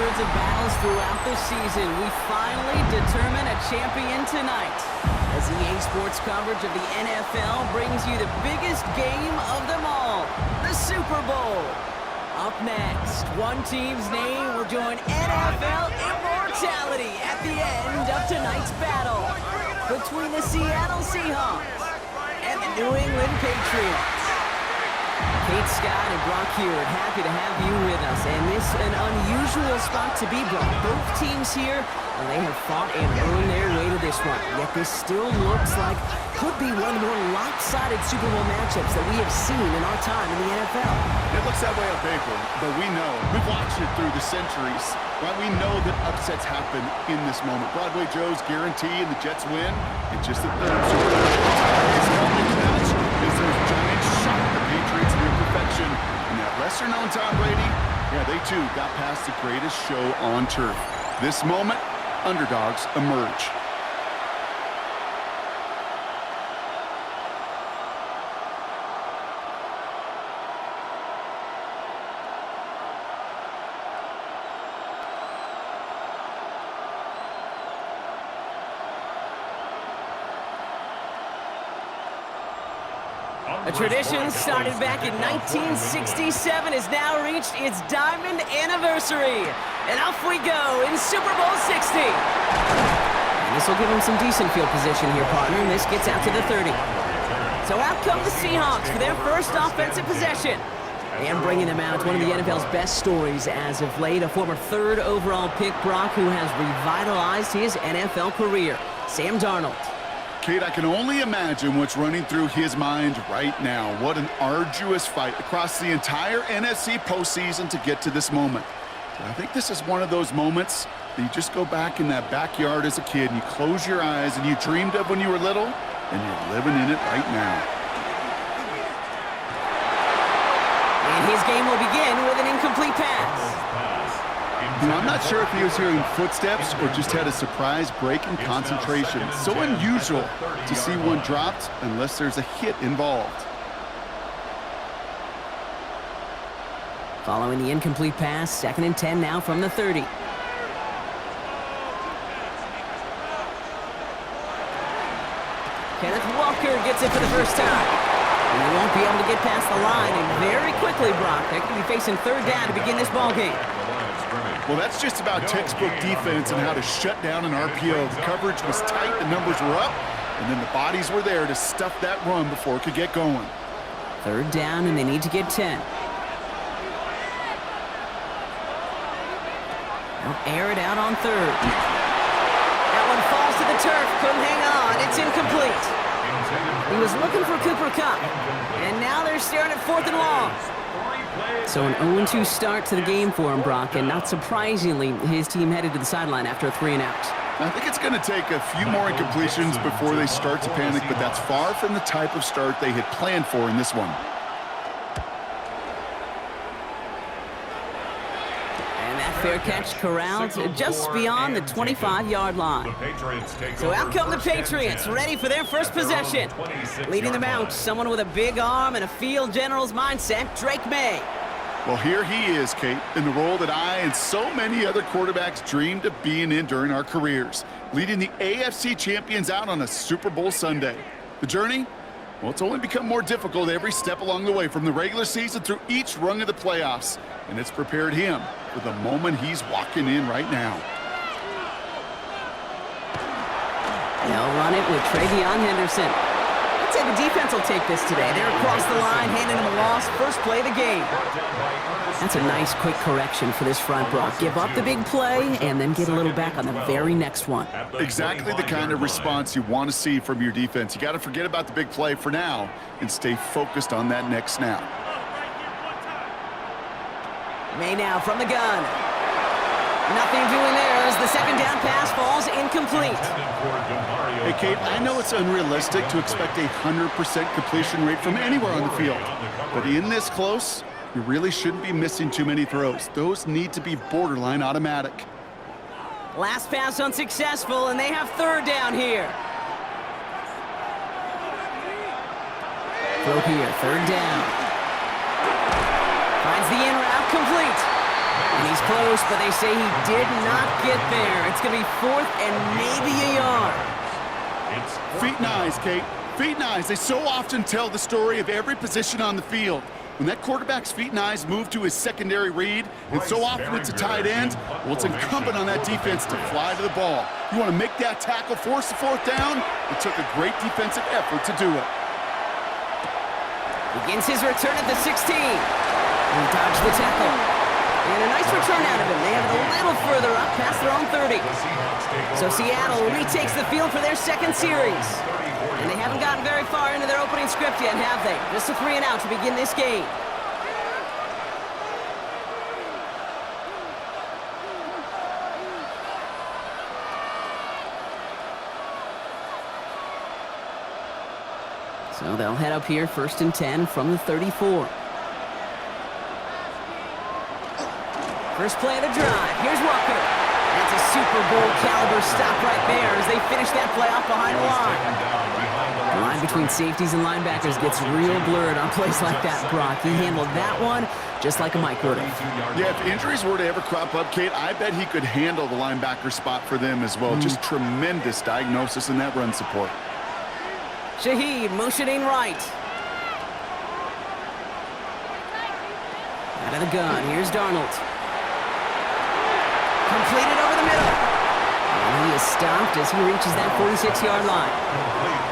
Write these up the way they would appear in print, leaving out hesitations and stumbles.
hundreds of battles throughout the season, we finally determine a champion tonight. As EA Sports coverage of the NFL brings you the biggest game of them all, the Super Bowl. Up next, one team's name will join NFL immortality at the end of tonight's battle between the Seattle Seahawks and the New England Patriots. Kate Scott and Brock Hewitt, happy to have you with us. And this an unusual spot to be, Brock. Both teams here, well, they have fought and earned their way to this one. Yet this still looks like could be one of the more lopsided Super Bowl matchups that we have seen in our time in the NFL. It looks that way on paper, but we know. We've watched it through the centuries. Right? We know that upsets happen in this moment. Broadway Joe's guarantee and the Jets win in just the third Super Bowl. This moment match is those Giants shock the Patriots in perfection. And that lesser-known Tom Brady, yeah, they too got past the greatest show on turf. This moment, underdogs emerge. A tradition started back in 1967 has now reached its diamond anniversary. And off we go in Super Bowl 60. And this will give them some decent field position here, partner, and this gets out to the 30. So out come the Seahawks for their first offensive possession. And bringing them out, one of the NFL's best stories as of late, a former third overall pick, Brock, who has revitalized his NFL career, Sam Darnold. Kate, I can only imagine what's running through his mind right now. What an arduous fight across the entire NFC postseason to get to this moment. But I think this is one of those moments that you just go back in that backyard as a kid and you close your eyes and you dreamed of when you were little, and you're living in it right now. And his game will begin with an incomplete pass. You know, I'm not sure if he was hearing footsteps or just had a surprise break in concentration. It's so unusual to see one dropped unless there's a hit involved. Following the incomplete pass, 2nd and 10 now from the 30. Kenneth Walker gets it for the first time. And they won't be able to get past the line, and very quickly, Brock, they're going to be facing 3rd down to begin this ballgame. Well, that's just about textbook defense and how to shut down an RPO. The coverage was tight, the numbers were up, and then the bodies were there to stuff that run before it could get going. 3rd down, and they need to get 10. They'll air it out on 3rd. That one falls to the turf, couldn't hang on, it's incomplete. He was looking for Cooper Kupp, and now they're staring at 4th and long. So an 0-2 start to the game for him, Brock, and not surprisingly, his team headed to the sideline after a 3-and-out. I think it's going to take a few more incompletions before they start to panic, but that's far from the type of start they had planned for in this one. And that fair catch corralled just beyond the 25-yard line. So out come the Patriots, ready for their first possession. Leading them out, someone with a big arm and a field general's mindset, Drake May. Well, here he is, Kate, in the role that I and so many other quarterbacks dreamed of being in during our careers, leading the AFC champions out on a Super Bowl Sunday. The journey? Well, it's only become more difficult every step along the way, from the regular season through each rung of the playoffs, and it's prepared him for the moment he's walking in right now. They'll run it with Travion Henderson. I'd say the defense will take this today. They're across the line, handing him a loss. First play of the game. That's a nice, quick correction for this front, Brock. Give up the big play and then get a little back on the very next one. Exactly the kind of response you want to see from your defense. You got to forget about the big play for now and stay focused on that next snap. May now from the gun. Nothing doing there as the 2nd down pass falls incomplete. Hey, Kate, I know it's unrealistic to expect a 100% completion rate from anywhere on the field. But in this close, you really shouldn't be missing too many throws. Those need to be borderline automatic. Last pass unsuccessful, and they have 3rd down here. Throw here, 3rd down. Finds the in route complete. And he's close, but they say he did not get there. It's going to be 4th and maybe a yard. Feet and eyes, Kate. Feet and eyes. They so often tell the story of every position on the field. When that quarterback's feet and eyes move to his secondary read, and so often it's a tight end, well, it's incumbent on that defense to fly to the ball. You want to make that tackle, force the 4th down? It took a great defensive effort to do it. Begins his return at the 16. He dodged the tackle. And a nice return out of him. They have it a little further up past their own 30. So Seattle retakes the field for their second series. And they haven't gotten very far into their opening script yet, have they? Just a 3 and out to begin this game. So they'll head up here, 1st and 10 from the 34. First play of the drive. Here's Walker. That's a Super Bowl caliber stop right there as they finish that play off behind the line. The line between safeties and linebackers gets real blurred on plays like that, Brock. He handled that one just like a Mike would have. Yeah, if injuries were to ever crop up, Kate, I bet he could handle the linebacker spot for them as well. Just tremendous diagnosis in that run support. Shaheed motioning right. Out of the gun, here's Darnold. Completed over the middle. And he is stopped as he reaches that 46-yard line.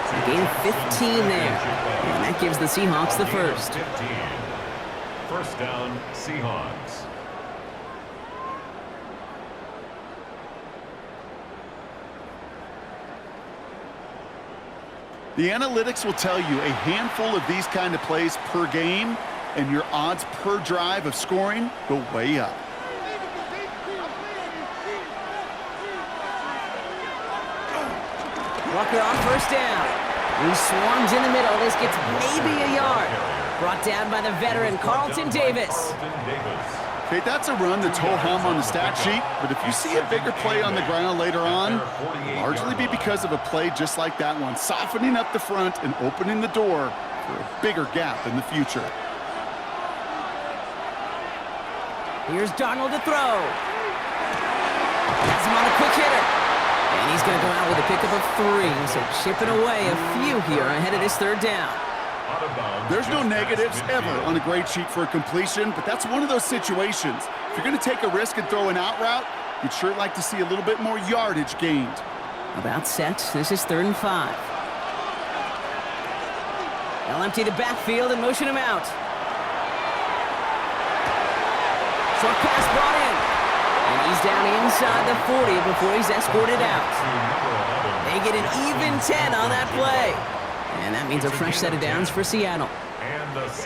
A gain of 15 there. And that gives the Seahawks the first. 1st down, Seahawks. The analytics will tell you a handful of these kind of plays per game, and your odds per drive of scoring go way up. Walker on 1st down. He swarms in the middle. This gets maybe a yard. Brought down by the veteran, Carlton Davis. Okay, that's a run that's ho-hum on the stat sheet, but if you see a bigger play on the ground later on, it'll largely be because of a play just like that one, softening up the front and opening the door for a bigger gap in the future. Here's Darnold to throw. Has him on a quick hitter. And he's going to go out with a pickup of 3, so chipping away a few here ahead of this 3rd down. There's no negatives ever on a grade sheet for a completion, but that's one of those situations. If you're going to take a risk and throw an out route, you'd sure like to see a little bit more yardage gained. About set. This is 3rd and 5. They'll empty the backfield and motion him out. Short pass brought in. And he's down inside the 40 before he's escorted out. They get an even 10 on that play. And that means a fresh set of downs for Seattle.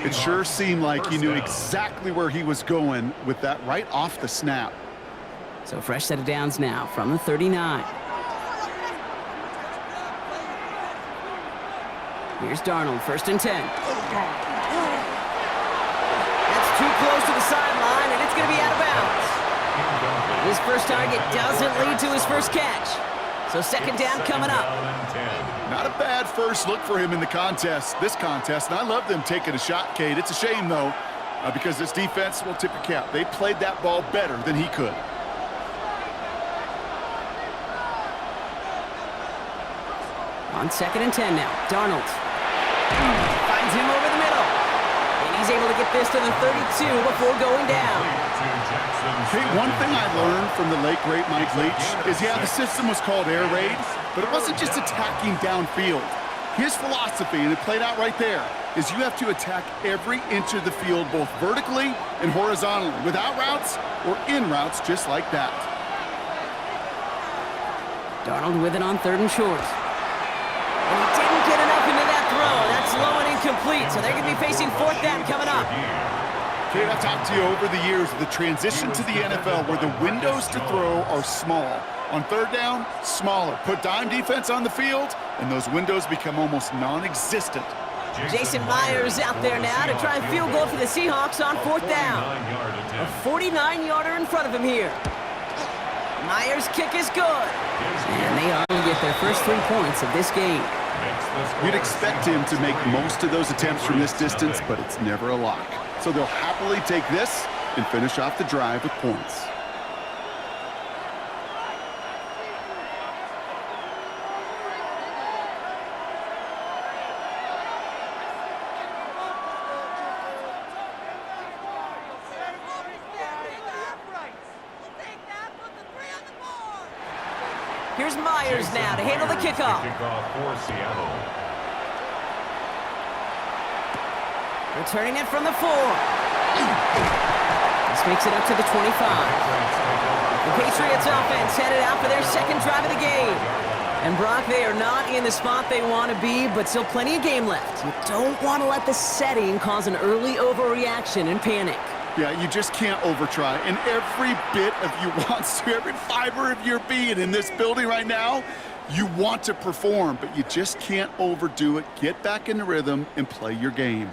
It sure seemed like he knew exactly where he was going with that right off the snap. So fresh set of downs now from the 39. Here's Darnold, 1st and 10. That's too close to the sideline, and it's going to be out of bounds. His first target doesn't lead to his first catch. So 2nd down coming up. Not a bad first look for him in the contest, this contest, and I love them taking a shot, Kate. It's a shame, though, because this defense will tip your cap. They played that ball better than he could. On 2nd and 10 now, Darnold finds him over the middle. And he's able to get this to the 32 before going down. Hey, one thing I learned from the late, great Mike Leach is, yeah, the system was called air raid, but it wasn't just attacking downfield. His philosophy, and it played out right there, is you have to attack every inch of the field, both vertically and horizontally, without routes or in routes just like that. Darnold with it on 3rd and short. And he didn't get enough into that throw. That's low and incomplete, so they're going to be facing 4th down coming up. Kate, I've talked to you over the years of the transition to the NFL where the windows to throw are small. On 3rd down, smaller. Put dime defense on the field, and those windows become almost non-existent. Jason Myers out there now to try a field goal for the Seahawks on 4th down. A 49-yarder in front of him here. Myers' kick is good. And they are going to get their first 3 points of this game. You'd expect him to make most of those attempts from this distance, but it's never a lock. So they'll happily take this and finish off the drive with points. Here's Myers now to handle the kickoff. Kickoff for Seattle. Returning it from the 4. This makes it up to the 25. The Patriots offense headed out for their second drive of the game. And Brock, they are not in the spot they want to be, but still plenty of game left. You don't want to let the setting cause an early overreaction and panic. Yeah, you just can't overtry. And every bit of you wants to, every fiber of your being in this building right now, you want to perform, but you just can't overdo it. Get back in the rhythm and play your game.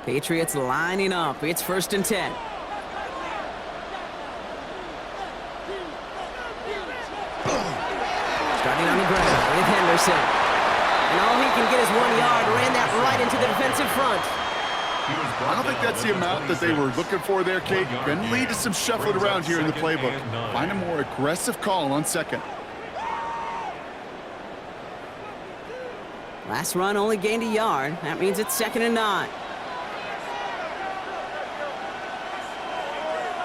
Patriots lining up. It's 1st and 10. Starting on the ground with Henderson. And all he can get is 1 yard. Ran that right into the defensive front. I don't think that's the amount that they were looking for there, Kate. Going to lead to some shuffling around here in the playbook. Find a more aggressive call on 2nd. Last run only gained a yard. That means it's 2nd and 9.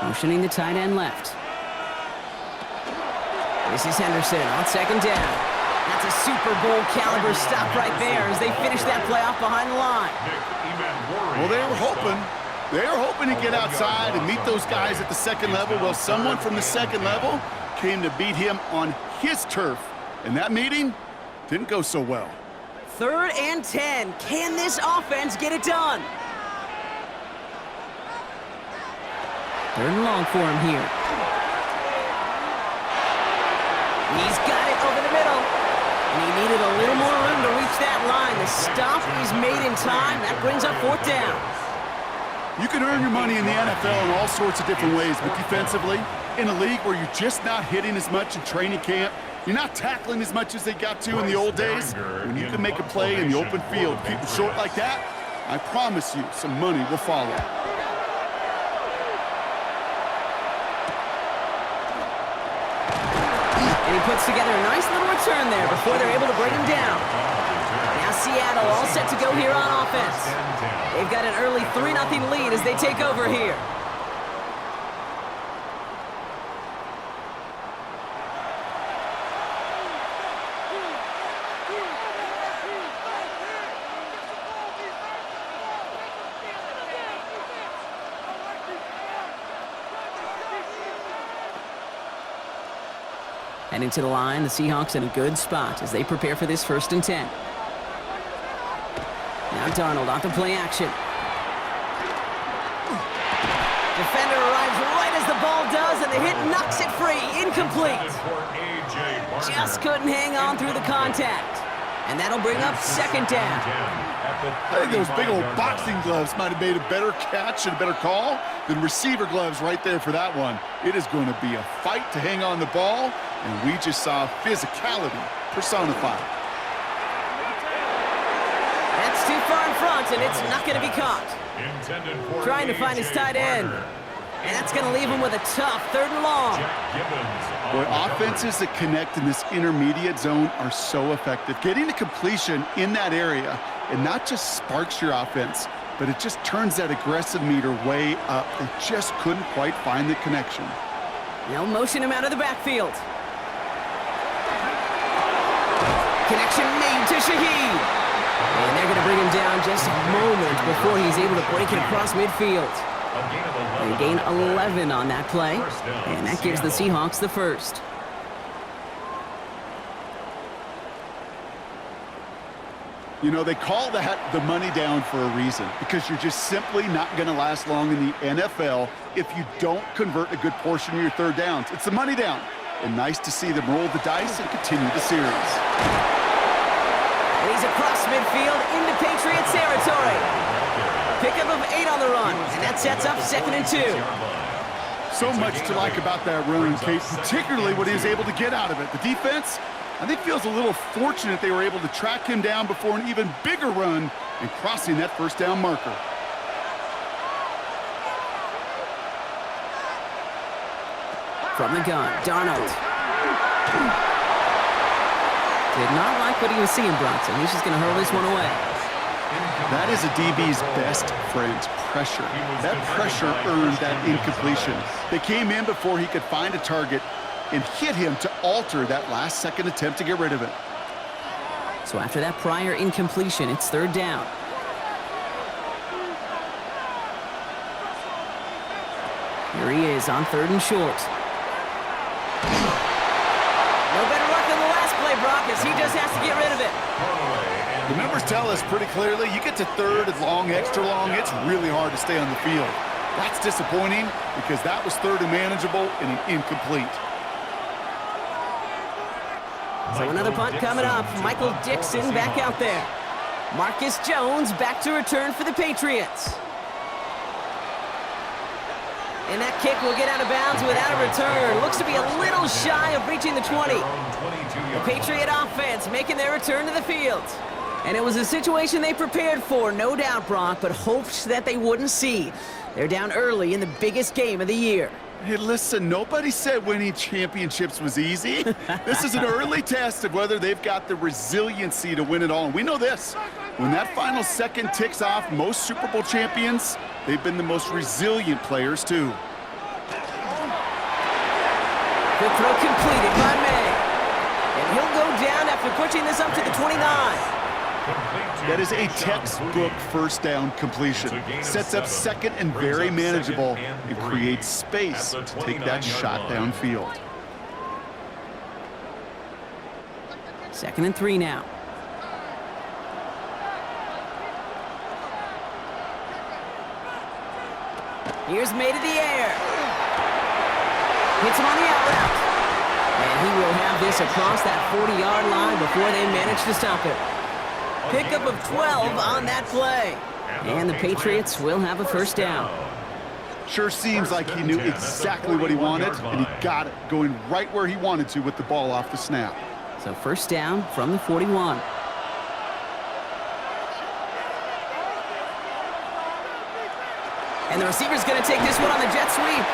Motioning the tight end left. This is Henderson on 2nd down. That's a Super Bowl caliber stop right there as they finish that play off behind the line. Well, they were hoping to get outside and meet those guys at the 2nd level. Well, someone from the 2nd level came to beat him on his turf. And that meeting didn't go so well. 3rd and 10. Can this offense get it done? 3rd and long for him here. He's got it over the middle. And he needed a little more room to reach that line. The stop is made in time. That brings up 4th down. You can earn your money in the NFL in all sorts of different ways, but defensively, in a league where you're just not hitting as much in training camp, you're not tackling as much as they got to in the old days, when you can make a play in the open field, keep it short like that, I promise you some money will follow. And he puts together a nice little return there before they're able to bring him down. Now Seattle all set to go here on offense. They've got an early 3-0 lead as they take over here. Heading to the line, the Seahawks in a good spot as they prepare for this 1st and 10. Now Darnold off the play action. Defender arrives right as the ball does, and the hit knocks it free. Incomplete. Just couldn't hang on through the contact. And that'll bring up 2nd down. I think those big old boxing gloves might have made a better catch and a better call than receiver gloves right there for that one. It is going to be a fight to hang on the ball, and we just saw physicality personified. That's too far in front, and it's not going to be caught. Trying to find his tight end. And that's going to leave him with a tough 3rd and long. Boy, offenses that connect in this intermediate zone are so effective. Getting the completion in that area, it not just sparks your offense, but it just turns that aggressive meter way up. They just couldn't quite find the connection. They'll motion him out of the backfield. Connection made to Shaheed. And they're going to bring him down just a moment before he's able to break it across midfield. They gain 11 on that play, and that gives the Seahawks the 1st. You know, they call that the money down for a reason, because you're just simply not going to last long in the NFL if you don't convert a good portion of your 3rd downs. It's the money down, and nice to see them roll the dice and continue the series. And he's across midfield into Patriots territory. Pickup of 8 on the run, and that sets up 2nd and 2. So much to like about that run, Kate, particularly what he was able to get out of it. The defense, I think, feels a little fortunate they were able to track him down before an even bigger run and crossing that 1st down marker. From the gun, Darnold. Did not like what he was seeing, Bronson. He's just going to hurl this one away. That is a DB's best friend, pressure. That pressure earned that incompletion. They came in before he could find a target, and hit him to alter that last-second attempt to get rid of it. So after that prior incompletion, it's third down. Here he is on third and short. No better luck than the last play, Brock, as he just has to get rid of it. The numbers tell us pretty clearly, you get to third and long, extra long, it's really hard to stay on the field. That's disappointing because that was third and manageable and an incomplete. So another punt coming up. Michael Dixon back out there. Marcus Jones back to return for the Patriots. And that kick will get out of bounds without a return. Looks to be a little shy of reaching the 20. The Patriot offense making their return to the field. And it was a situation they prepared for, no doubt, Brock, but hoped that they wouldn't see. They're down early in the biggest game of the year. Hey, listen, nobody said winning championships was easy. This is an early test of whether they've got the resiliency to win it all. And we know this. When that final second ticks off, most Super Bowl champions, they've been the most resilient players, too. Quick throw completed by May. And he'll go down after pushing this up to the 29. That is a textbook first down completion. Sets up second and very manageable and creates space to take that shot downfield. 2nd and 3 now. Here's May to the air. Hits him on the out route. And he will have this across that 40-yard line before they manage to stop it. Pickup of 12 on that play. And the Patriots will have a first down. Sure seems like he knew exactly what he wanted, and he got it, going right where he wanted to with the ball off the snap. So first down from the 41. And the receiver's going to take this one on the jet sweep.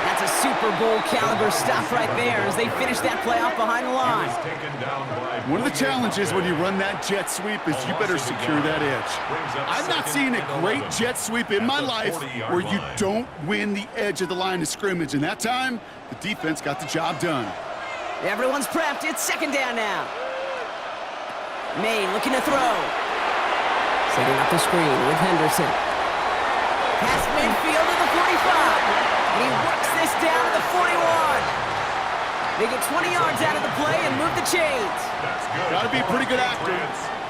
That's a Super Bowl caliber stop right there as they finish that play off behind the line. One of the challenges when you run that jet sweep is you better secure that edge. I've not seen a great jet sweep in my life where you don't win the edge of the line of scrimmage. And that time, the defense got the job done. Everyone's prepped. It's second down now. May looking to throw. Setting up the screen with Henderson. Past midfield to the 45. And he works this down to the 41. They get 20 yards out of the play and move the chains. Got to be a pretty good actor.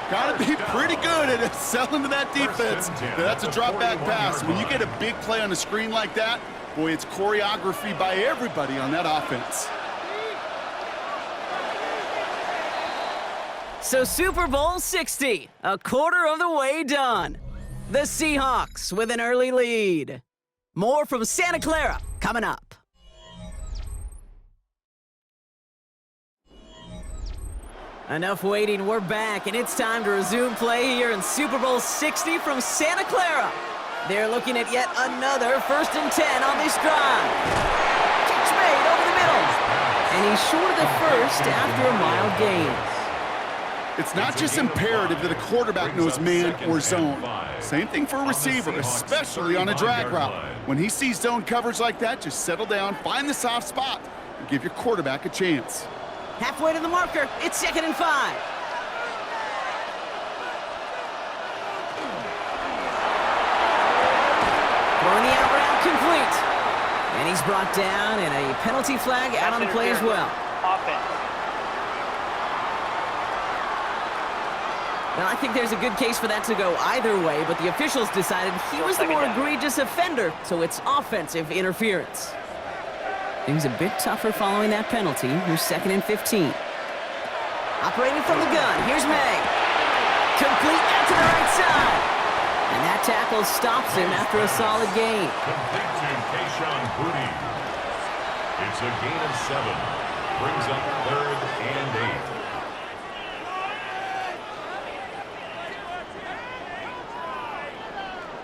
Got to be pretty good at selling to that defense. That's a drop back pass. When you get a big play on the screen like that, boy, it's choreography by everybody on that offense. So Super Bowl 60, a quarter of the way done. The Seahawks with an early lead. More from Santa Clara coming up. Enough waiting, we're back, and it's time to resume play here in Super Bowl 60 from Santa Clara. They're looking at yet another 1st and 10 on this drive. Catch made over the middle. And he's short of the first after a mild gain. It's not just imperative that a quarterback knows man or zone. Same thing for a receiver, especially on a drag route. When he sees zone coverage like that, just settle down, find the soft spot, and give your quarterback a chance. Halfway to the marker, it's 2nd and 5. Throwing the out route complete. And he's brought down, and a penalty flag out on the play as well. Offense. Well, I think there's a good case for that to go either way, but the officials decided he was the more egregious offender, so it's offensive interference. Things a bit tougher following that penalty. Here's 2nd and 15. Operating from the gun, here's May. Complete out to the right side. And that tackle stops him after a solid gain. Complete to Kayshawn Booty. It's a gain of 7. Brings up 3rd and 8.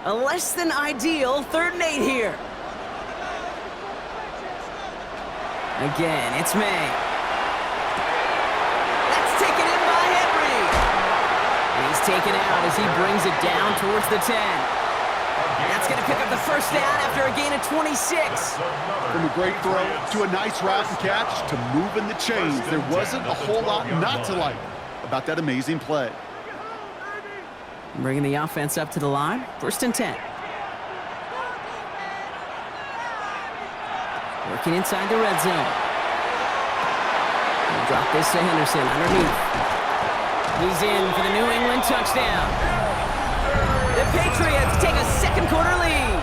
A less than ideal 3rd and 8 here. Again, it's May. That's taken in by Henry. And he's taken out as he brings it down towards the 10. That's going to pick up the first down after a gain of 26. From a great throw to a nice route and catch to moving the chains, there wasn't a whole lot not to like about that amazing play. Bringing the offense up to the line. 1st and 10. Working inside the red zone. He'll drop this to Henderson underneath. He's in for the New England touchdown. The Patriots take a second-quarter lead.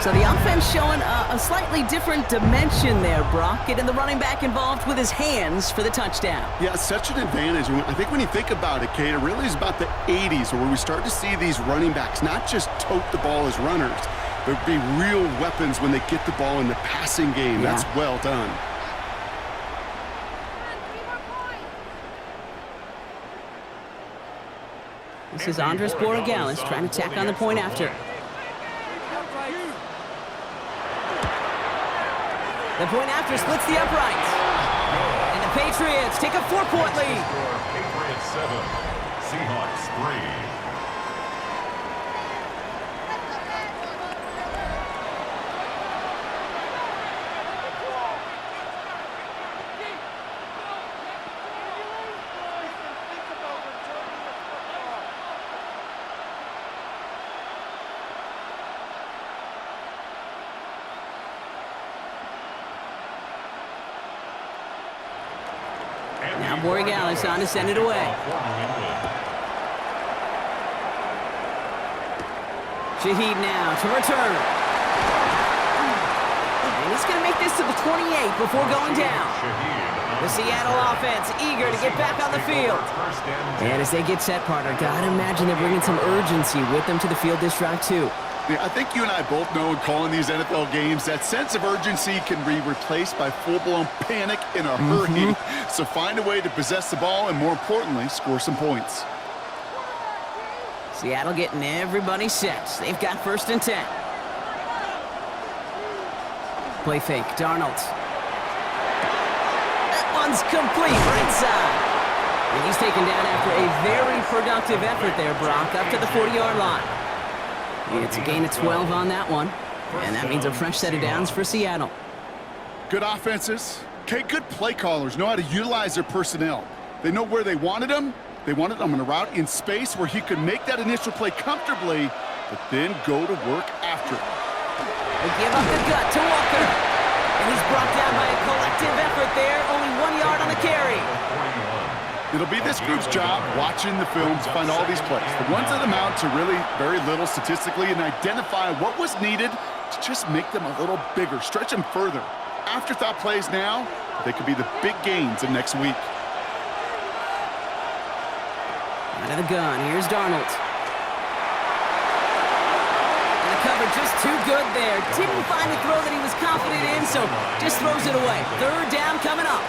So the offense showing a slightly different dimension there, Brock. Getting the running back involved with his hands for the touchdown. Yeah, such an advantage. I think when you think about it, Kate, it really is about the 80s where we start to see these running backs not just tote the ball as runners, but be real weapons when they get the ball in the passing game. Yeah. That's well done. This is Andres Borregales trying to tack on the point after. The point after splits the uprights. And the Patriots take a 4-point lead. Patriots 7, Seahawks 3. Now Borregales on to send it away. Shaheed now to return. And he's going to make this to the 28 before going down. The Seattle offense eager to get back on the field. And as they get set, partner, gotta imagine they're bringing some urgency with them to the field this drive too. Yeah, I think you and I both know in calling these NFL games that sense of urgency can be replaced by full-blown panic in a hurry. So find a way to possess the ball and, more importantly, score some points. Seattle getting everybody set. They've got 1st and 10. Play fake, Darnold. That one's complete, right side. And he's taken down after a very productive effort there, Brock, up to the 40-yard line. It's a gain of 12 on that one. And that means a fresh set of downs for Seattle. Good offenses. Okay, good play callers know how to utilize their personnel. They know where they wanted them. They wanted them on a route in space where he could make that initial play comfortably, but then go to work after it. They give up the gut to Walker. And he's brought down by a collective effort there. Only 1 yard on the carry. It'll be this group's job watching the film to find all these plays. The ones that amount to really very little statistically and identify what was needed to just make them a little bigger, stretch them further. Afterthought plays now, they could be the big gains of next week. Out of the gun, here's Darnold. And the cover just too good there. Didn't find a throw that he was confident in, so just throws it away. 3rd down coming up.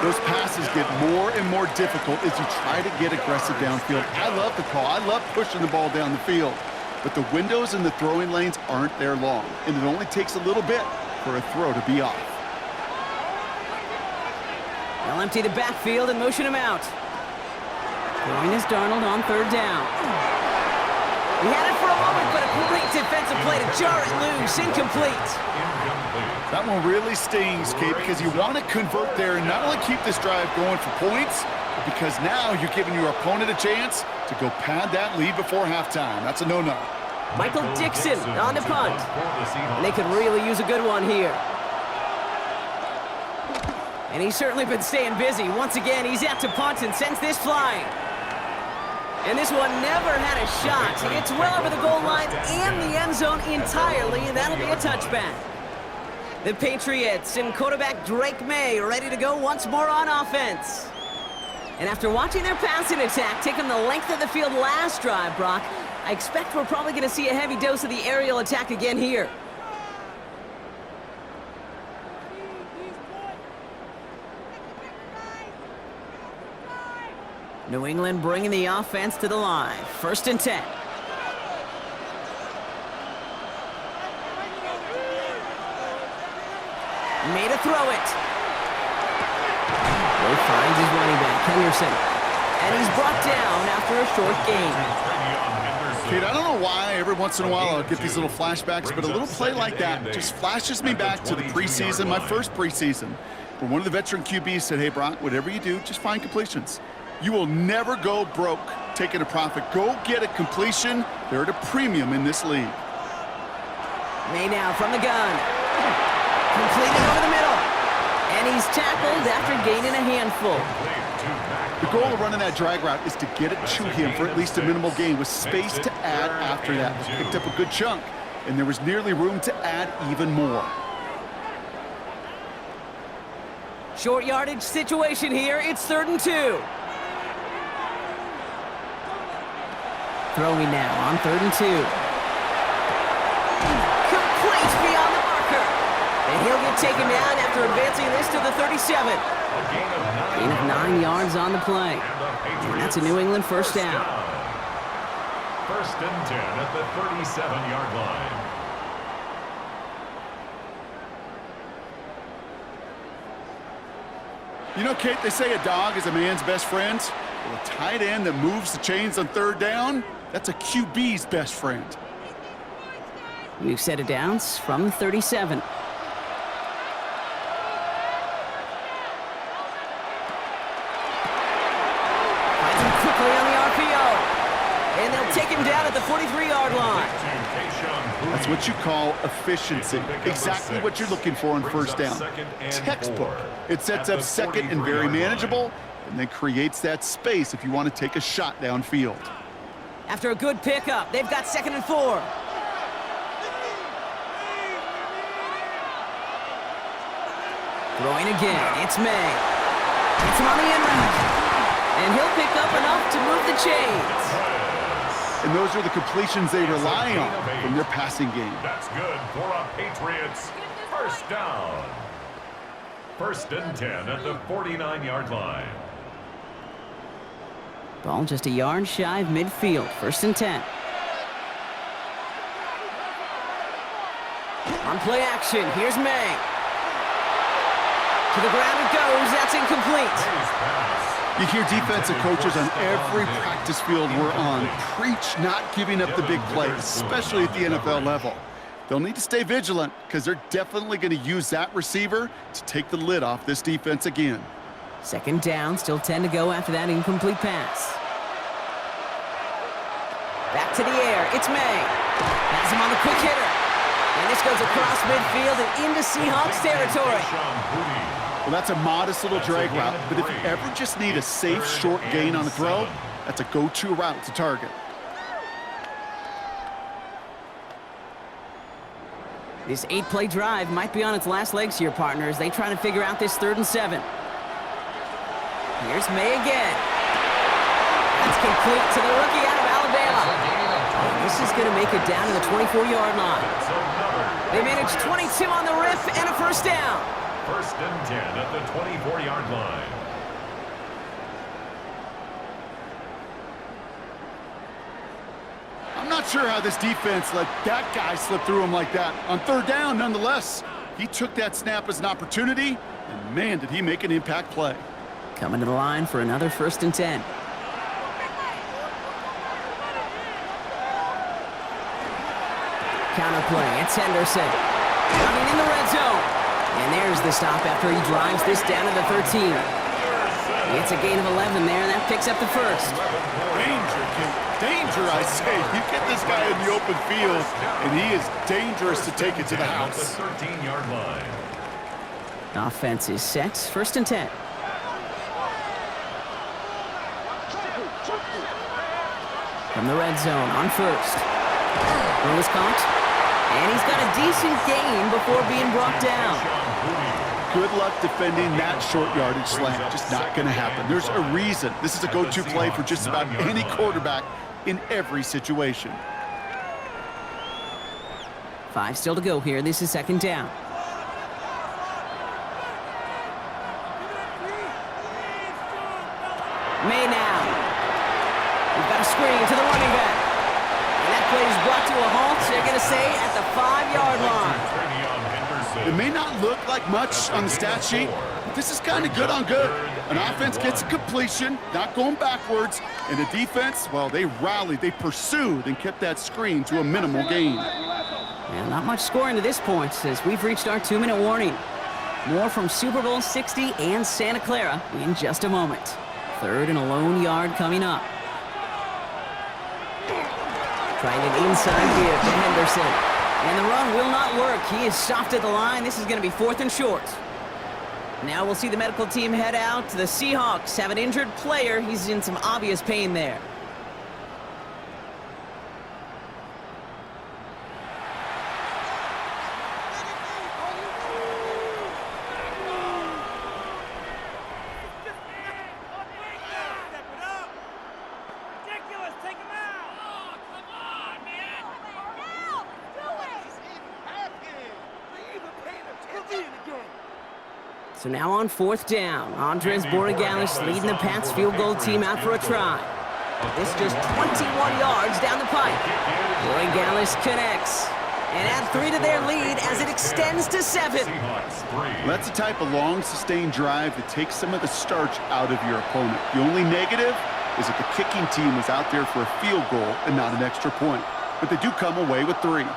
Those passes get more and more difficult as you try to get aggressive downfield. I love the call. I love pushing the ball down the field. But the windows in the throwing lanes aren't there long, and it only takes a little bit for a throw to be off. They'll empty the backfield and motion him out. Throwing is Darnold on 3rd down. He had it for a moment, but a great defensive play to jar it loose. Incomplete. That one really stings, Kate, because you want to convert there and not only keep this drive going for points, but because now you're giving your opponent a chance to go pad that lead before halftime. That's a no-no. Michael Dixon on the punt. And they could really use a good one here. And he's certainly been staying busy. Once again, he's out to punt and sends this flying. And this one never had a shot. It's well over the goal line and the end zone entirely, and that'll be a touchback. The Patriots and quarterback Drake May ready to go once more on offense. And after watching their passing attack take them the length of the field last drive, Brock, I expect we're probably going to see a heavy dose of the aerial attack again here. New England bringing the offense to the line. 1st and 10. Made a throw it. He finds his running back, Henderson. And he's brought down after a short gain. Kate, I don't know why every once in a while I'll get these little flashbacks, but a little play like that just flashes me back to the preseason, my first preseason, where one of the veteran QBs said, hey, Brock, whatever you do, just find completions. You will never go broke taking a profit. Go get a completion. They're at a premium in this league. May now from the gun. Completed over the middle. And he's tackled after gaining a handful. The goal of running that drag route is to get it to him for at least a minimal gain with space to add after that. Picked up a good chunk, and there was nearly room to add even more. Short yardage situation here. It's 3rd and 2. Throwing now on 3rd and 2. Complete beyond the marker. And he'll get taken down after advancing this to the 37. Gain of 9 yards on the play. And that's a New England first down. 1st and 10 at the 37-yard line. You know, Kate, they say a dog is a man's best friend. Well, a tight end that moves the chains on 3rd down, that's a QB's best friend. New set of downs from the 37. Finds him quickly on the RPO. And they'll take him down at the 43-yard line. That's what you call efficiency. Exactly what you're looking for on 1st down. Textbook. It sets up 2nd and very manageable, and then creates that space if you want to take a shot downfield. After a good pickup, they've got 2nd and 4. Throwing again, it's May. It's him on the end route. And he'll pick up enough to move the chains. And those are the completions they rely on from their passing game. That's good for a Patriots 1st down. 1st and 10 at the 49-yard line. Ball just a yard shy of midfield. 1st and 10. On play action, here's May. To the ground it goes. That's incomplete. You hear defensive coaches on every practice field we're on preach not giving up the big plays, especially at the NFL level. They'll need to stay vigilant because they're definitely going to use that receiver to take the lid off this defense again. 2nd down, still 10 to go after that incomplete pass. Back to the air, it's May. Has him on the quick hitter. And this goes across midfield and into Seahawks territory. Well, that's a modest little drag route, but if you ever just need a safe, short gain on a throw, that's a go-to route to target. This 8-play drive might be on its last legs here, partners. They try to figure out this 3rd and 7. Here's May again. That's complete to the rookie out of Alabama. This is going to make it down to the 24-yard line. They managed 22 on the rip and a 1st down. 1st and 10 at the 24-yard line. I'm not sure how this defense let that guy slip through him like that. On 3rd down, nonetheless, he took that snap as an opportunity, and man, did he make an impact play. Coming to the line for another 1st and 10. Counter play, it's Henderson. Running in the red zone. And there's the stop after he drives this down to the 13. It's a gain of 11 there, and that picks up the 1st. Danger, Kim. Danger, I say. You get this guy in the open field, and he is dangerous to take it to the house. 13-yard line. Offense is set. 1st and 10. From the red zone on 1st. Throw is caught. And he's got a decent gain before being brought down. Good luck defending that short yardage slant. Just not going to happen. There's a reason. This is a go-to play for just about any quarterback in every situation. 5 still to go here. This is 2nd down. May now. We've got a screen to the running back. And that play is brought to a halt, they're going to say, at the 5-yard line. It may not look like much on the stat sheet, but this is kind of good on good. An offense gets a completion, not going backwards, and the defense, well, they rallied, they pursued, and kept that screen to a minimal gain. Yeah, not much scoring to this point as we've reached our 2-minute warning. More from Super Bowl 60 and Santa Clara in just a moment. 3rd and a lone yard coming up. Trying an inside give to Henderson. And the run will not work. He is stopped at the line. This is going to be 4th and short. Now we'll see the medical team head out. The Seahawks have an injured player. He's in some obvious pain there. So now on 4th down, Andres Borregales leading the Pats field goal team out for a try. This just 21 yards down the pipe. Borregales connects and add 3 to their lead as it extends to 7. That's the type of long, sustained drive that takes some of the starch out of your opponent. The only negative is that the kicking team was out there for a field goal and not an extra point. But they do come away with 3.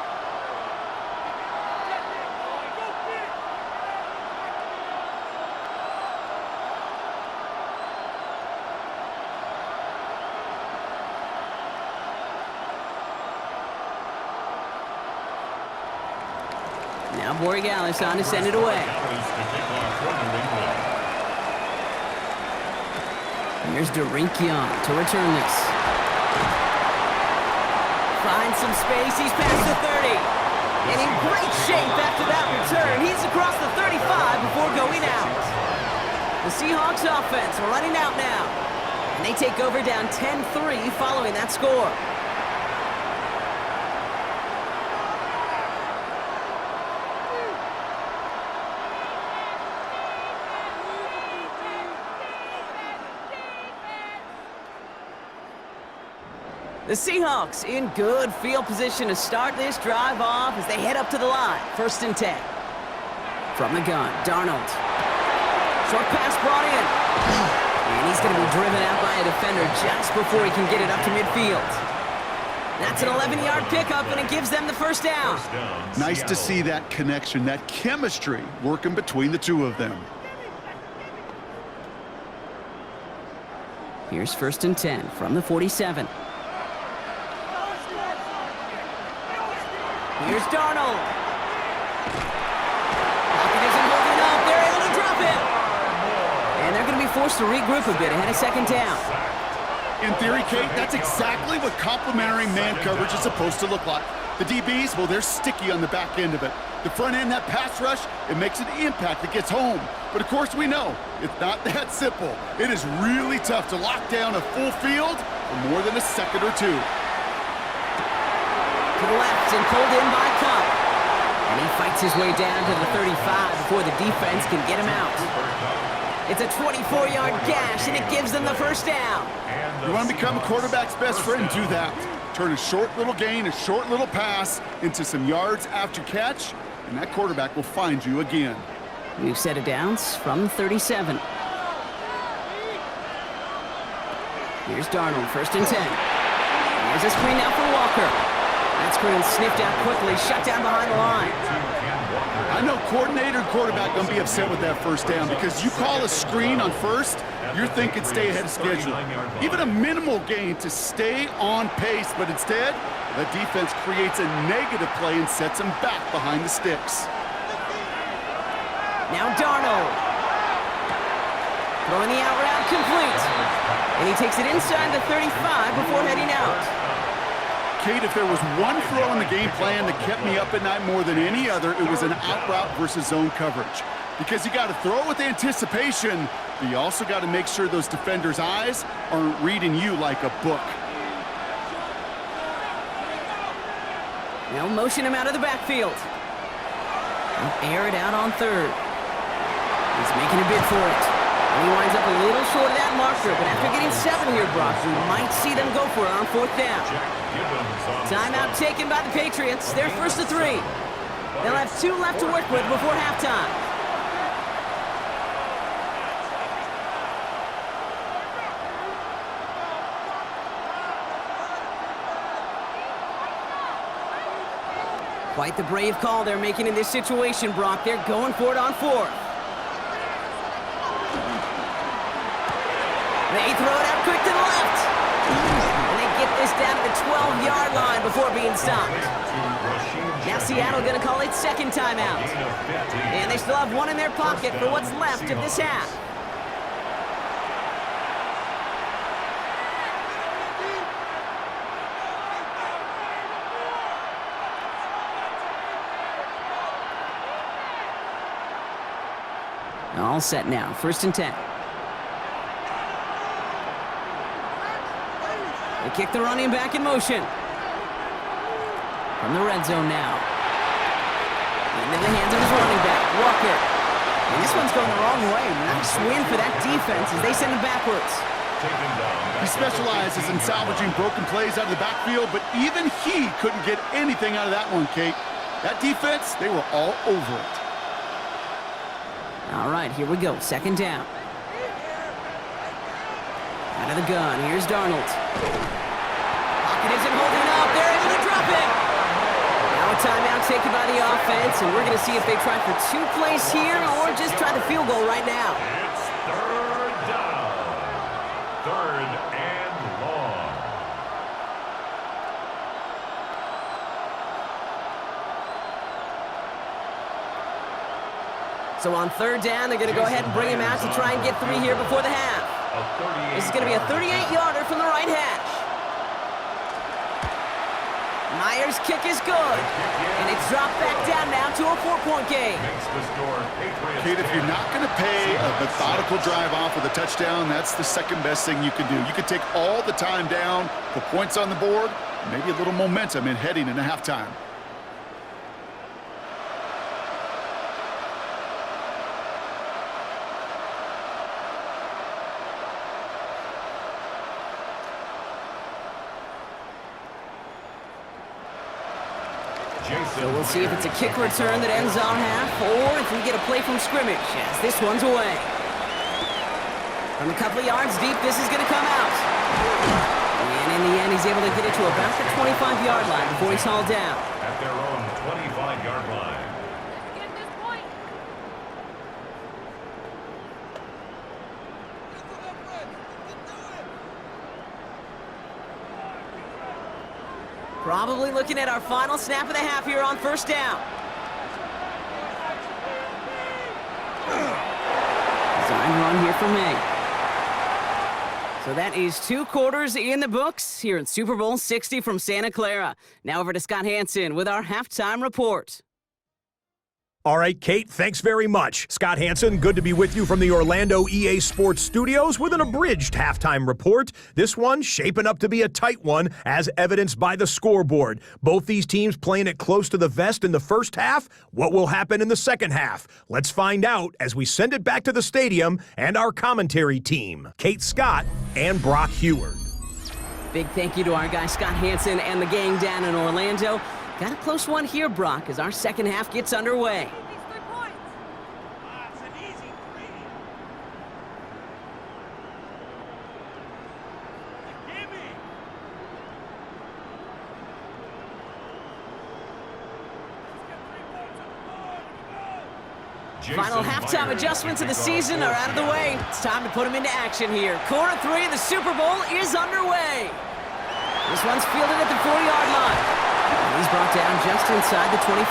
Now Borregales on to send it away. Here's Young to return this. Finds some space. He's past the 30. And in great shape after that return. He's across the 35 before going out. The Seahawks offense running out now. And they take over down 10-3 following that score. The Seahawks in good field position to start this drive off as they head up to the line. 1st and 10. From the gun, Darnold. Short pass brought in. And he's going to be driven out by a defender just before he can get it up to midfield. That's an 11-yard pickup, and it gives them the 1st down. Nice to see that connection, that chemistry working between the two of them. Here's 1st and 10 from the 47. Here's Darnold. Pocket isn't holding up. They're able to drop it. And they're going to be forced to regroup a bit ahead of 2nd down. In theory, Kate, that's exactly what complementary man coverage is supposed to look like. The DBs, well, they're sticky on the back end of it. The front end, that pass rush, it makes an impact that gets home. But, of course, we know it's not that simple. It is really tough to lock down a full field for more than a second or two. To the left and pulled in by Cup. And he fights his way down to the 35 before the defense can get him out. It's a 24-yard gash, and it gives them the 1st down. You want to become a quarterback's best friend, do that. Turn a short little gain, a short little pass into some yards after catch, and that quarterback will find you again. New set of downs from 37. Here's Darnold, 1st and 10. There's a screen now for Walker. That screen sniffed out quickly, shut down behind the line. I know coordinator and quarterback going to be upset with that 1st down because you call a screen on 1st, you're thinking stay ahead of schedule. Even a minimal gain to stay on pace, but instead, the defense creates a negative play and sets them back behind the sticks. Now Darnold. Throwing the out route complete. And he takes it inside the 35 before heading out. Kate, if there was one throw in the game plan that kept me up at night more than any other, it was an out route versus zone coverage. Because you got to throw it with anticipation, but you also got to make sure those defenders' eyes aren't reading you like a book. They'll motion him out of the backfield. They'll air it out on 3rd. He's making a bid for it. And he winds up a little short of that marker, but after getting 7 here, Brock, we might see them go for it on 4th down. Timeout taken by the Patriots. They're 1st to 3. They'll have 2 left to work with before halftime. Quite the brave call they're making in this situation, Brock. They're going for it on 4th. They throw it out quick to the left. And they get this down to the 12-yard line before being stopped. Now Seattle going to call it second timeout. And they still have 1 in their pocket for what's left of this half. All set now, 1st and 10. They kick the running back in motion. From the red zone now. Into the hands of his running back, Walker. And this one's going the wrong way. Nice win for that defense as they send him backwards. He specializes in salvaging broken plays out of the backfield, but even he couldn't get anything out of that one, Kate. That defense, they were all over it. All right, here we go. 2nd down. Out of the gun. Here's Darnold. Pocket isn't holding up. They're able to drop it. Now a timeout taken by the offense, and we're going to see if they try for 2 plays here or just try the field goal right now. It's 3rd down. 3rd and long. So on 3rd down, they're going to go ahead and bring him out to try and get 3 here before the half. This is going to be a 38-yarder from the right hash. Myers' kick is good. And it's dropped back down now to a 4-point game. Kate, if you're not going to pay a methodical drive off with a touchdown, that's the second best thing you can do. You can take all the time down, the points on the board, maybe a little momentum in heading into halftime. So we'll see if it's a kick return that ends our half, or if we get a play from scrimmage, as this one's away. From a couple of yards deep, this is going to come out. And in the end, he's able to get it to about the 25-yard line before he's hauled down. At their own 25-yard line. Probably looking at our final snap of the half here on 1st down. Design run here for me. So that is 2 quarters in the books here in Super Bowl 60 from Santa Clara. Now over to Scott Hansen with our halftime report. All right, Kate, thanks very much. Scott Hansen, good to be with you from the Orlando EA Sports Studios with an abridged halftime report. This one shaping up to be a tight one, as evidenced by the scoreboard. Both these teams playing it close to the vest in the first half. What will happen in the second half? Let's find out as we send it back to the stadium and our commentary team, Kate Scott and Brock Heward. Big thank you to our guy Scott Hansen and the gang down in Orlando. Got a close one here, Brock, as our second half gets underway. Final halftime adjustments of the season are out of the way. It's time to put them into action here. Quarter 3 of the Super Bowl is underway. This one's fielded at the 4-yard line. And he's brought down just inside the 25.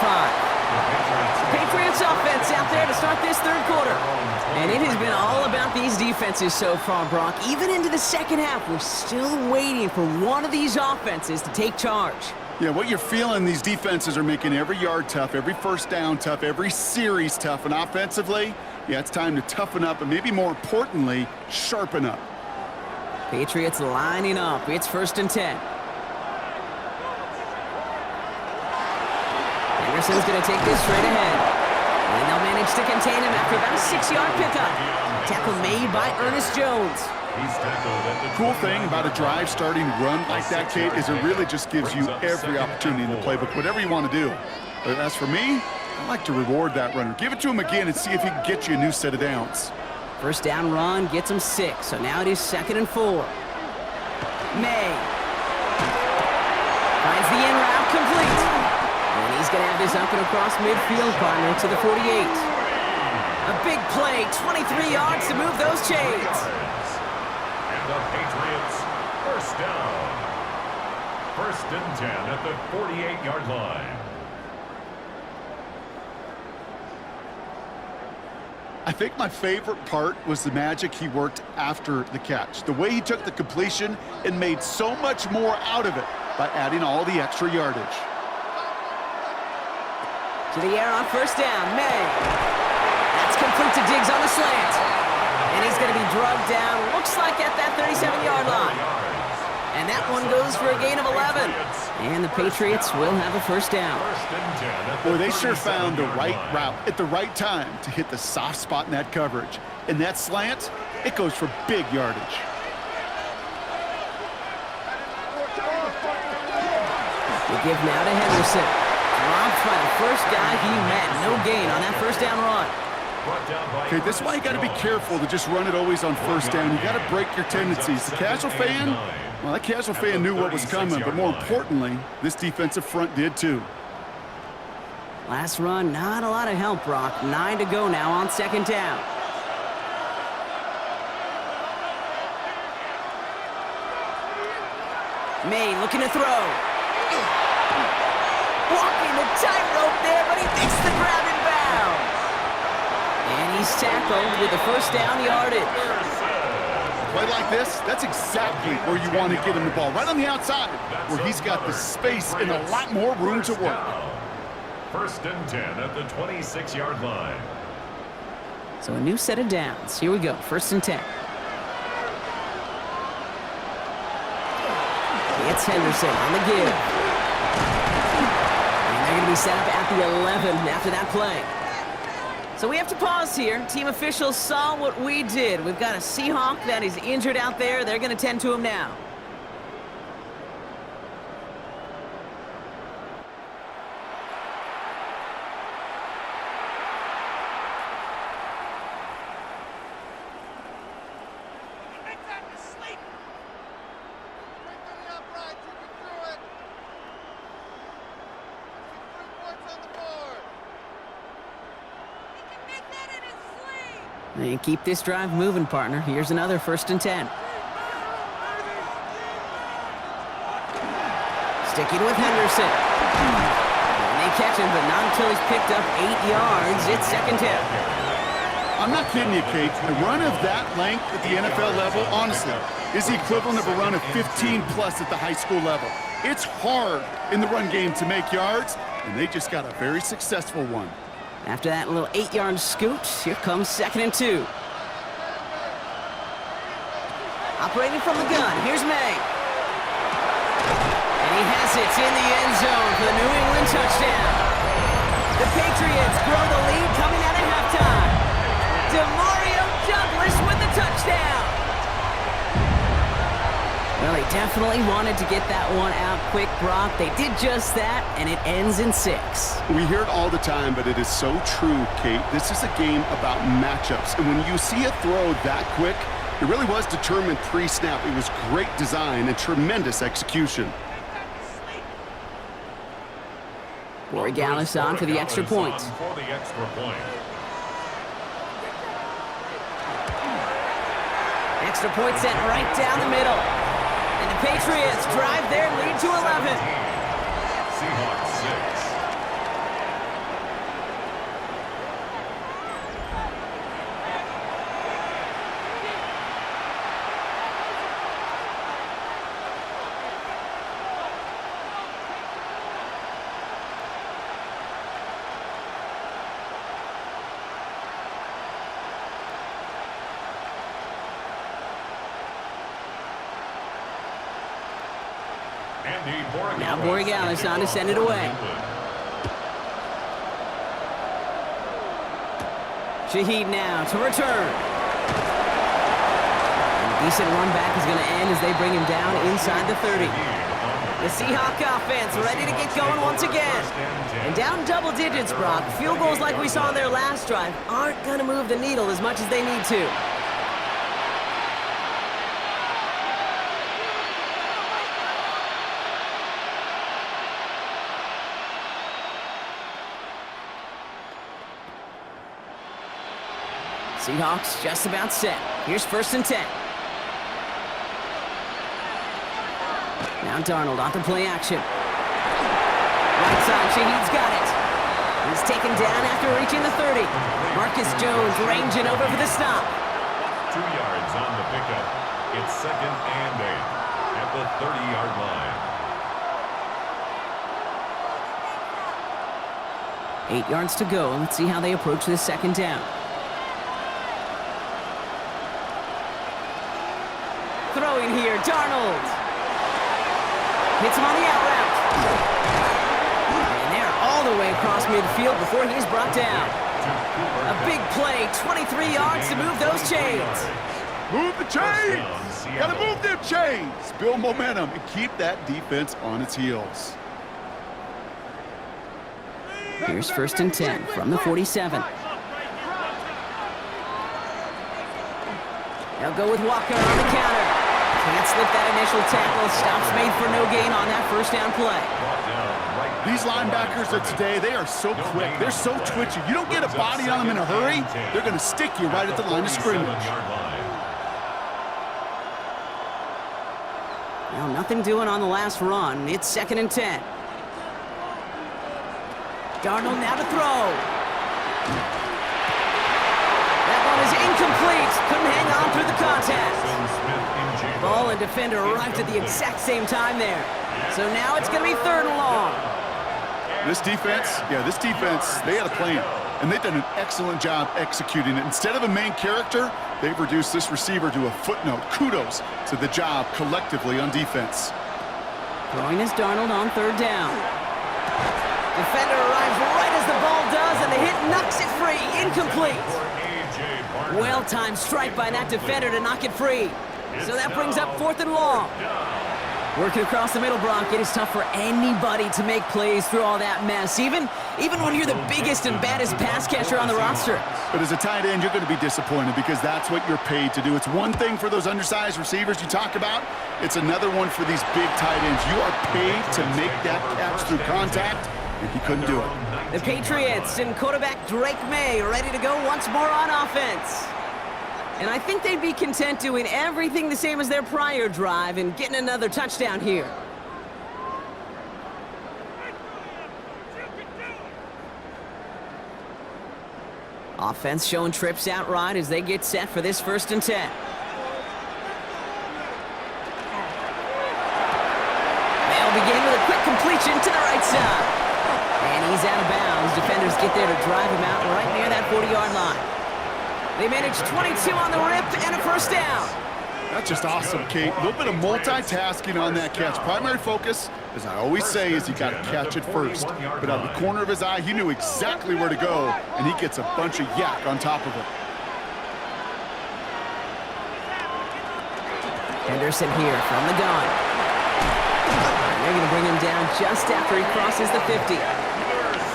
Patriots offense out there to start this 3rd quarter. And it has been all about these defenses so far, Brock. Even into the second half, we're still waiting for one of these offenses to take charge. Yeah, what you're feeling, these defenses are making every yard tough, every first down tough, every series tough. And offensively, yeah, it's time to toughen up and maybe more importantly, sharpen up. Patriots lining up. It's 1st and 10. Anderson's going to take this straight ahead. And they'll manage to contain him after about a 6-yard pickup. Tackle made by Ernest Jones. Cool thing about a drive starting run like that, Kate, is it really just gives you every opportunity in the playbook, whatever you want to do. But as for me, I like to reward that runner. Give it to him again and see if he can get you a new set of downs. First down run gets him 6, so now it is 2nd and 4. May finds the in route complete. And he's going to have this up and across midfield, partner, to the 48. A big play, 23 yards to move those chains. And the Patriots, first down. 1st and 10 at the 48-yard line. I think my favorite part was the magic he worked after the catch. The way he took the completion and made so much more out of it by adding all the extra yardage. To the air on first down, May. That's complete to Diggs on the slant. And he's going to be drugged down, looks like at that 37-yard line. And that one goes for a gain of 11. And the Patriots will have a first down. Boy, they sure found the right route at the right time to hit the soft spot in that coverage. And that slant, it goes for big yardage. We give now to Henderson. Dropped by the first guy he met. No gain on that first down run. Okay, this is why you got to be careful to just run it always on first down. You got to break your tendencies. The casual fan, well, that casual fan knew what was coming, but more importantly, this defensive front did too. Last run, not a lot of help, Brock. 9 to go now on 2nd down. May looking to throw. Walking the tightrope there, but he makes the grab in bounds. And he's tackled with the first down yardage. Play like this, that's exactly where you want to get him the ball. Right on the outside, where he's got the space and a lot more room to work. 1st and 10 at the 26-yard line. So a new set of downs. Here we go, 1st and 10. It's Henderson on the give. And they're going to be set up at the 11 after that play. So we have to pause here. Team officials saw what we did. We've got a Seahawk that is injured out there. They're going to tend to him now. And keep this drive moving, partner. Here's another 1st and 10. Sticking with Henderson. And they catch him, but not until he's picked up 8 yards. It's 2nd down. I'm not kidding you, Kate. A run of that length at the NFL level, honestly, is the equivalent of a run of 15-plus at the high school level. It's hard in the run game to make yards, and they just got a very successful one. After that little 8-yard scoot, here comes 2nd and 2. Operating from the gun, here's May. And he has it in the end zone for the New England touchdown. The Patriots grow the lead coming out of halftime. DeMario Douglas with the touchdown. Well, they definitely wanted to get that one out quick, Brock. They did just that, and it ends in 6. We hear it all the time, but it is so true, Kate. This is a game about matchups. And when you see a throw that quick, it really was determined pre-snap. It was great design and tremendous execution. Corey Gallis on for the extra point. Extra point sent right down the middle. And the Patriots drive their lead to 11. Seahawks 6. Now Borregales on to send it away. Shaheed now to return. And a decent run back is going to end as they bring him down inside the 30. The Seahawks offense ready to get going once again. And down double digits, Brock. Field goals like we saw on their last drive aren't going to move the needle as much as they need to. Seahawks just about set. Here's 1st and 10. Now Darnold off the play action. Right side, Shaheed's got it. He's taken down after reaching the 30. Marcus Jones ranging over for the stop. 2 yards on the pickup. It's 2nd and 8 at the 30-yard line. 8 yards to go. Let's see how they approach this 2nd down. Throwing here, Darnold. Hits him on the out route. And they're all the way across midfield before he's brought down. A big play, 23 yards to move those chains. Move the chains! Gotta move them chains! Build momentum and keep that defense on its heels. Here's 1st and 10 from the 47. They'll go with Walker on the counter. Can't slip that initial tackle. Stops made for no gain on that 1st down play. These linebackers of today, they are so quick. They're so twitchy. You don't get a body on them in a hurry, they're going to stick you right at the line of scrimmage. Well, nothing doing on the last run. It's 2nd and 10. Darnold now to throw. That one is incomplete. Couldn't hang on through the contact. Ball and defender arrived at the exact same time there. So now it's going to be 3rd and long. This defense, they had a plan. And they've done an excellent job executing it. Instead of a main character, they've reduced this receiver to a footnote. Kudos to the job collectively on defense. Throwing is Darnold on 3rd down. Defender arrives right as the ball does, and the hit knocks it free. Incomplete. Well-timed strike by that defender to knock it free. So that brings up 4th and long. Working across the middle, Brock, it is tough for anybody to make plays through all that mess, even when you're the biggest and baddest pass catcher on the roster. But as a tight end, you're going to be disappointed because that's what you're paid to do. It's one thing for those undersized receivers you talk about. It's another one for these big tight ends. You are paid to make that catch through contact, and he couldn't do it. The Patriots and quarterback Drake May ready to go once more on offense. And I think they'd be content doing everything the same as their prior drive and getting another touchdown here. Offense showing trips out right as they get set for this 1st and 10. They'll begin with a quick completion to the right side. And he's out of bounds. Defenders get there to drive him out right near that 40-yard line. They managed 22 on the rip and a 1st down. That's just awesome, Kate. A little bit of multitasking on that catch. Primary focus, as I always say, is you got to catch it first. But out of the corner of his eye, he knew exactly where to go, and he gets a bunch of yak on top of it. Henderson here from the gun. And they're going to bring him down just after he crosses the 50.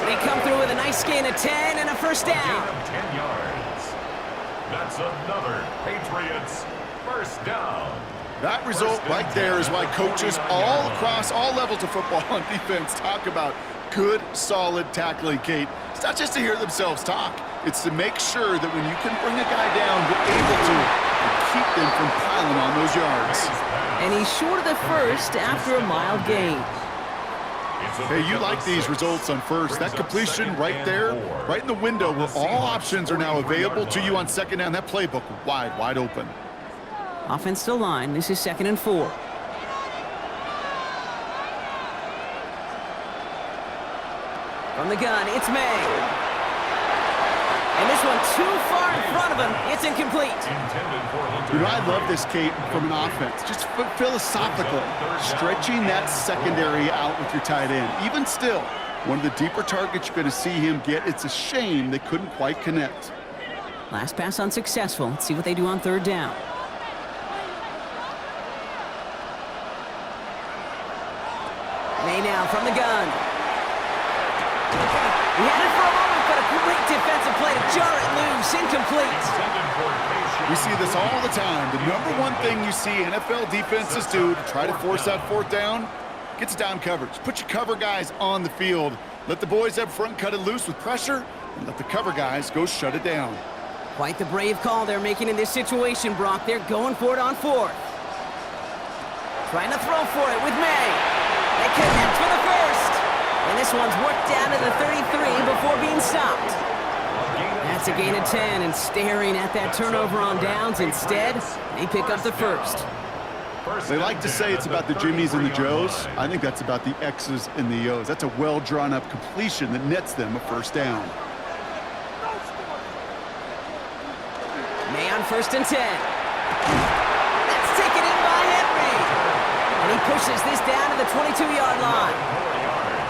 They come through with a nice gain of 10 and a 1st down. 10 yards. That's another Patriots 1st down. That result right there is why coaches all across all levels of football and defense talk about good, solid tackling, Kate. It's not just to hear themselves talk. It's to make sure that when you can bring a guy down, you're able to keep them from piling on those yards. And he's short of the 1st after a mild gain. Hey, you like these results on 1st. That completion right there, right in the window where all options are now available to you on 2nd down. That playbook wide open. Offense to line. This is 2nd and 4. From the gun, it's May. And this one too far in front of him. It's incomplete. You know, I love this, Kate, from an offense. Just philosophically, stretching that secondary out with your tight end. Even still, one of the deeper targets you're going to see him get. It's a shame they couldn't quite connect. Last pass unsuccessful. Let's see what they do on 3rd down. from the gun. He had it for a moment, but a great defensive play to jar it loose. Incomplete. We see this all the time. The number one thing you see NFL defenses do to try to force that fourth down, gets down coverage. Put your cover guys on the field. Let the boys up front cut it loose with pressure, and let the cover guys go shut it down. Quite the brave call they're making in this situation, Brock. They're going for it on fourth. Trying to throw for it with May. They connect for the first. And this one's worked down to the 33 before being stopped. That's a gain of 10, and staring at that turnover on downs instead, they pick up the first. They like to say it's about the Jimmies and the Joes. I think that's about the X's and the O's. That's a well-drawn-up completion that nets them a first down. May on 1st and 10. That's taken in by Henry. And he pushes this down to the 22-yard line.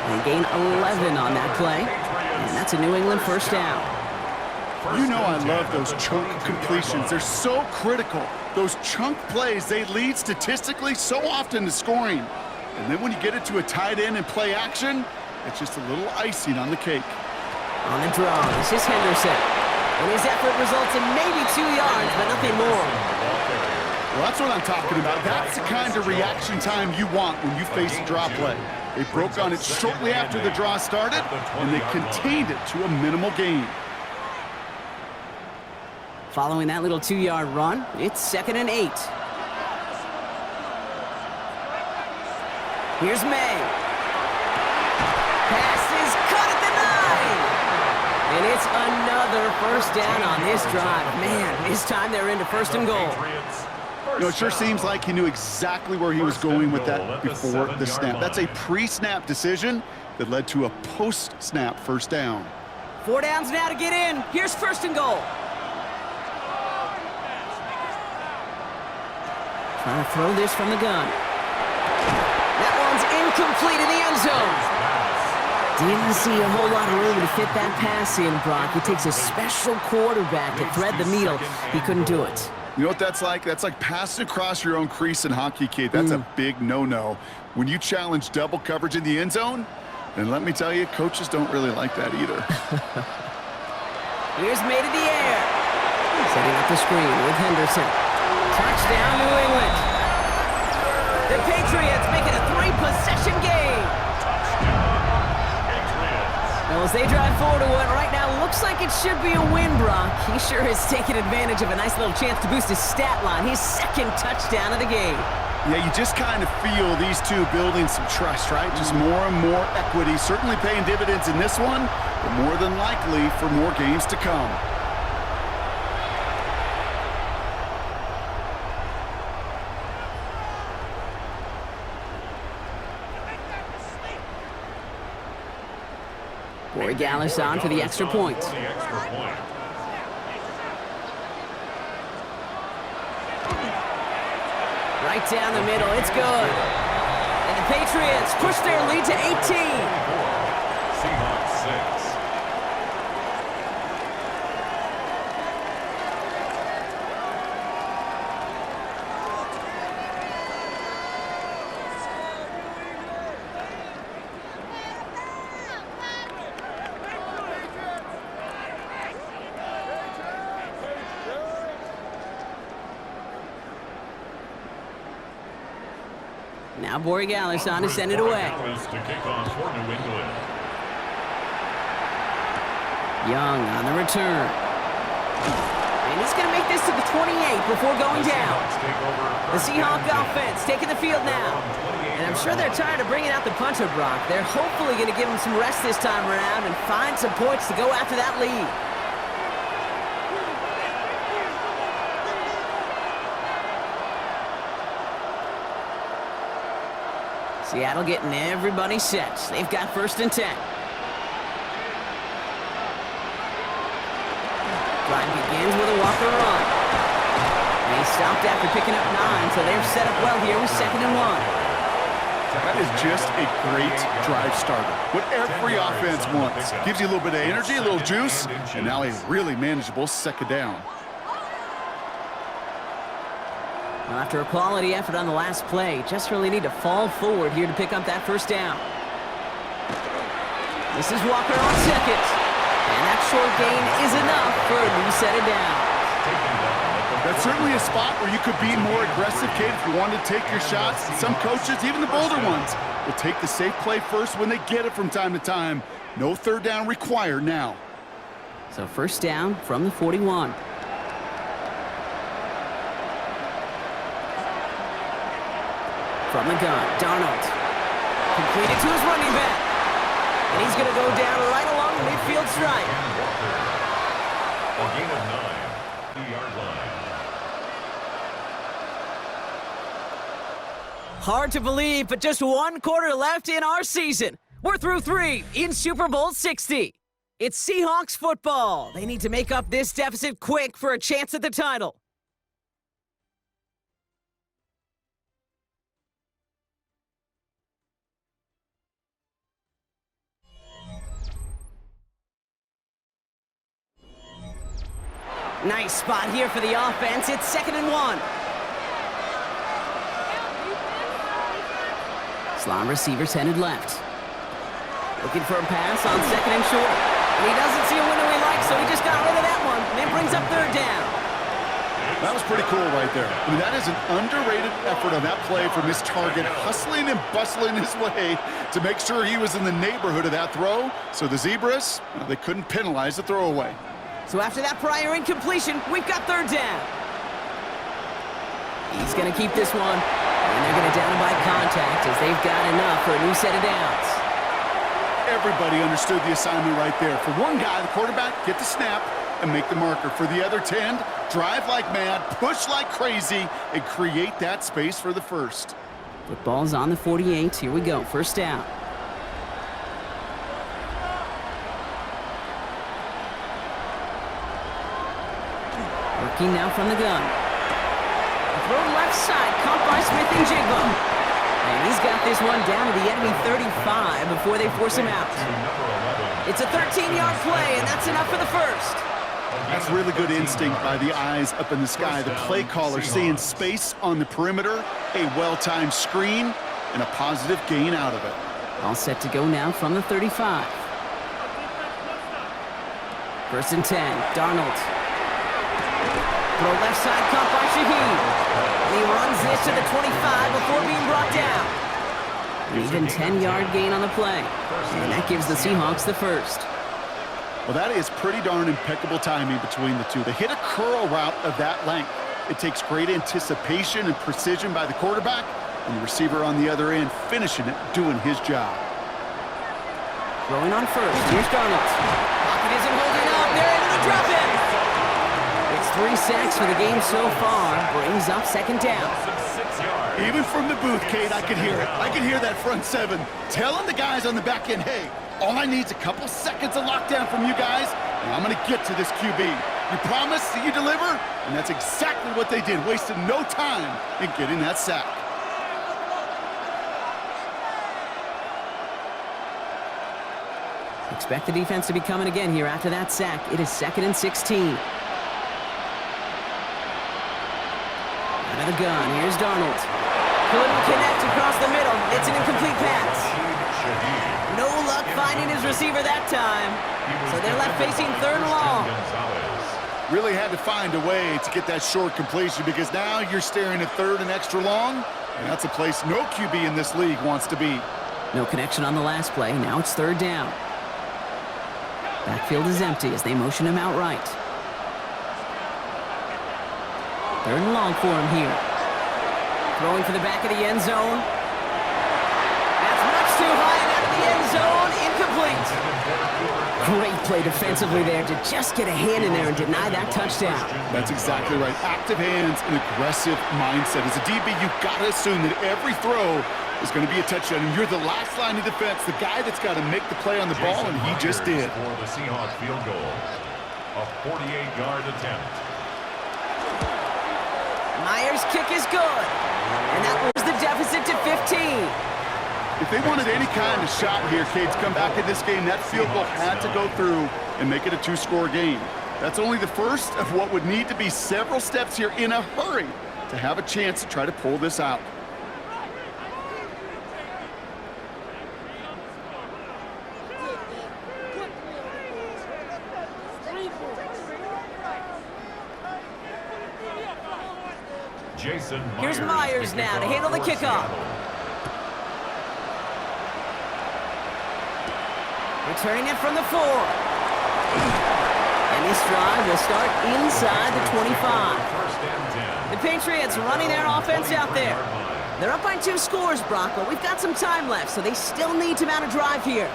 They gain 11 on that play. And that's a New England first down. You know I love those chunk completions. They're so critical. Those chunk plays, they lead statistically so often to scoring. And then when you get it to a tight end and play action, it's just a little icing on the cake. On the draw, this is Henderson. And his effort results in maybe 2 yards, but nothing more. Well, that's what I'm talking about. That's the kind of reaction time you want when you face a draw play. They broke on it shortly after the draw started, and they contained it to a minimal gain. Following that little 2-yard run, it's 2nd and 8. Here's May. Pass is cut at the 9. And it's another first down on this drive. Man, this time they're into 1st and goal. You know, it sure seems like he knew exactly where he was going with that before the snap. That's a pre-snap decision that led to a post-snap first down. 4 downs now to get in. Here's 1st and goal. Trying to throw this from the gun. That one's incomplete in the end zone. Didn't see a whole lot of room to fit that pass in, Brock. It takes a special quarterback to thread the needle. He couldn't do it. You know what that's like? That's like passing across your own crease in hockey, kid. That's a big no-no. When you challenge double coverage in the end zone, then let me tell you, coaches don't really like that either. Here's May to the air. Setting up the screen with Henderson. Touchdown, New England. The Patriots make it a 3-possession game. Well, as they drive forward to what right now looks like it should be a win, Brock. He sure has taken advantage of a nice little chance to boost his stat line. His 2nd touchdown of the game. Yeah, you just kind of feel these two building some trust, right? Just more and more equity. Certainly paying dividends in this one, but more than likely for more games to come. Boy Gallis on for the extra point. Right down the middle, it's good. And the Patriots push their lead to 18. Seahawks 6. Now Borregales on to send it away. To kick off for New England. Young on the return. And he's going to make this to the 28 before going down. The Seahawks offense taking the field now. And I'm sure they're tired of bringing out the punter, Brock. They're hopefully going to give him some rest this time around and find some points to go after that lead. Seattle getting everybody set. They've got 1st and 10. Drive begins with a Walker run. And he stopped after picking up 9, so they're set up well here with 2nd and 1. That is just a great drive starter. What every offense wants. Gives you a little bit of energy, a little juice, and now a really manageable 2nd down. Well, after a quality effort on the last play, just really need to fall forward here to pick up that 1st down. This is Walker on second. And that short gain is enough for a new set of downs. That's certainly a spot where you could be more aggressive, Kate, if you wanted to take your shots. Some coaches, even the bolder ones, will take the safe play first when they get it from time to time. No third down required now. So first down from the 41. From the gun, Darnold. Completed to his running back. And he's going to go down right along the midfield stripe. A gain of 9, 3-yard line. Hard to believe, but just one quarter left in our season. We're through 3 in Super Bowl 60. It's Seahawks football. They need to make up this deficit quick for a chance at the title. Nice spot here for the offense. It's 2nd and 1. Slot receivers headed left. Looking for a pass on 2nd and short. And he doesn't see a window he likes, so he just got rid of that one. And it brings up 3rd down. That was pretty cool right there. I mean, that is an underrated effort on that play from his target, hustling and bustling his way to make sure he was in the neighborhood of that throw. So the Zebras, well, they couldn't penalize the throwaway. So after that prior incompletion, we've got 3rd down. He's going to keep this one. And they're going to down him by contact as they've got enough for a new set of downs. Everybody understood the assignment right there. For one guy, the quarterback, get the snap and make the marker. For the other 10, drive like mad, push like crazy, and create that space for the first. Football's on the 48. Here we go. First down. Working now from the gun. Throw left side, caught by Smith and Jigba. And he's got this one down to the enemy 35 before they force him out. It's a 13-yard play, and that's enough for the first. That's really good instinct by the eyes up in the sky. The play caller seeing space on the perimeter, a well-timed screen, and a positive gain out of it. All set to go now from the 35. 1st and 10, Darnold. Throw left side, caught by Shaheed. And he runs this to the 25 before being brought down. An even 10-yard gain on the play. And that gives the Seahawks the first. Well, that is pretty darn impeccable timing between the two. They hit a curl route of that length. It takes great anticipation and precision by the quarterback, and the receiver on the other end finishing it, doing his job. Throwing on first. Here's Darnold. Pocket isn't holding up. They're able to drop it. It's 3 sacks for the game so far. Brings up 2nd down. Even from the booth, Kate, I could hear it. I could hear that front 7 telling the guys on the back end, hey, all I need is a couple seconds of lockdown from you guys, and I'm going to get to this QB. You promise that you deliver? And that's exactly what they did, wasted no time in getting that sack. Expect the defense to be coming again here after that sack. It is 2nd and 16. Out of the gun, here's Darnold. Couldn't connect across the middle. It's an incomplete pass. No luck finding his receiver that time. So they're left facing 3rd and long. Really had to find a way to get that short completion because now you're staring at 3rd and extra long, and that's a place no QB in this league wants to be. No connection on the last play. Now it's 3rd down. Backfield is empty as they motion him out right. 3rd and long for him here. Throwing for the back of the end zone. That's much too high and out of the end zone. Incomplete. Great play defensively there to just get a hand in there and deny that touchdown. That's exactly right. Active hands and aggressive mindset. As a DB, you've got to assume that every throw is going to be a touchdown. And you're the last line of defense, the guy that's got to make the play on the ball, and he just did. For the Seahawks field goal, a 48-yard attempt. Myers' kick is good. And that was the deficit to 15. If they wanted any kind of shot here, Kate, to come back in this game, that field goal had to go through and make it a 2-score game. That's only the first of what would need to be several steps here in a hurry to have a chance to try to pull this out. Here's Myers now to handle the kickoff. Returning it from the 4. And this drive will start inside the 25. The Patriots running their offense out there. They're up by 2 scores, Brock, but we've got some time left, so they still need to mount a drive here.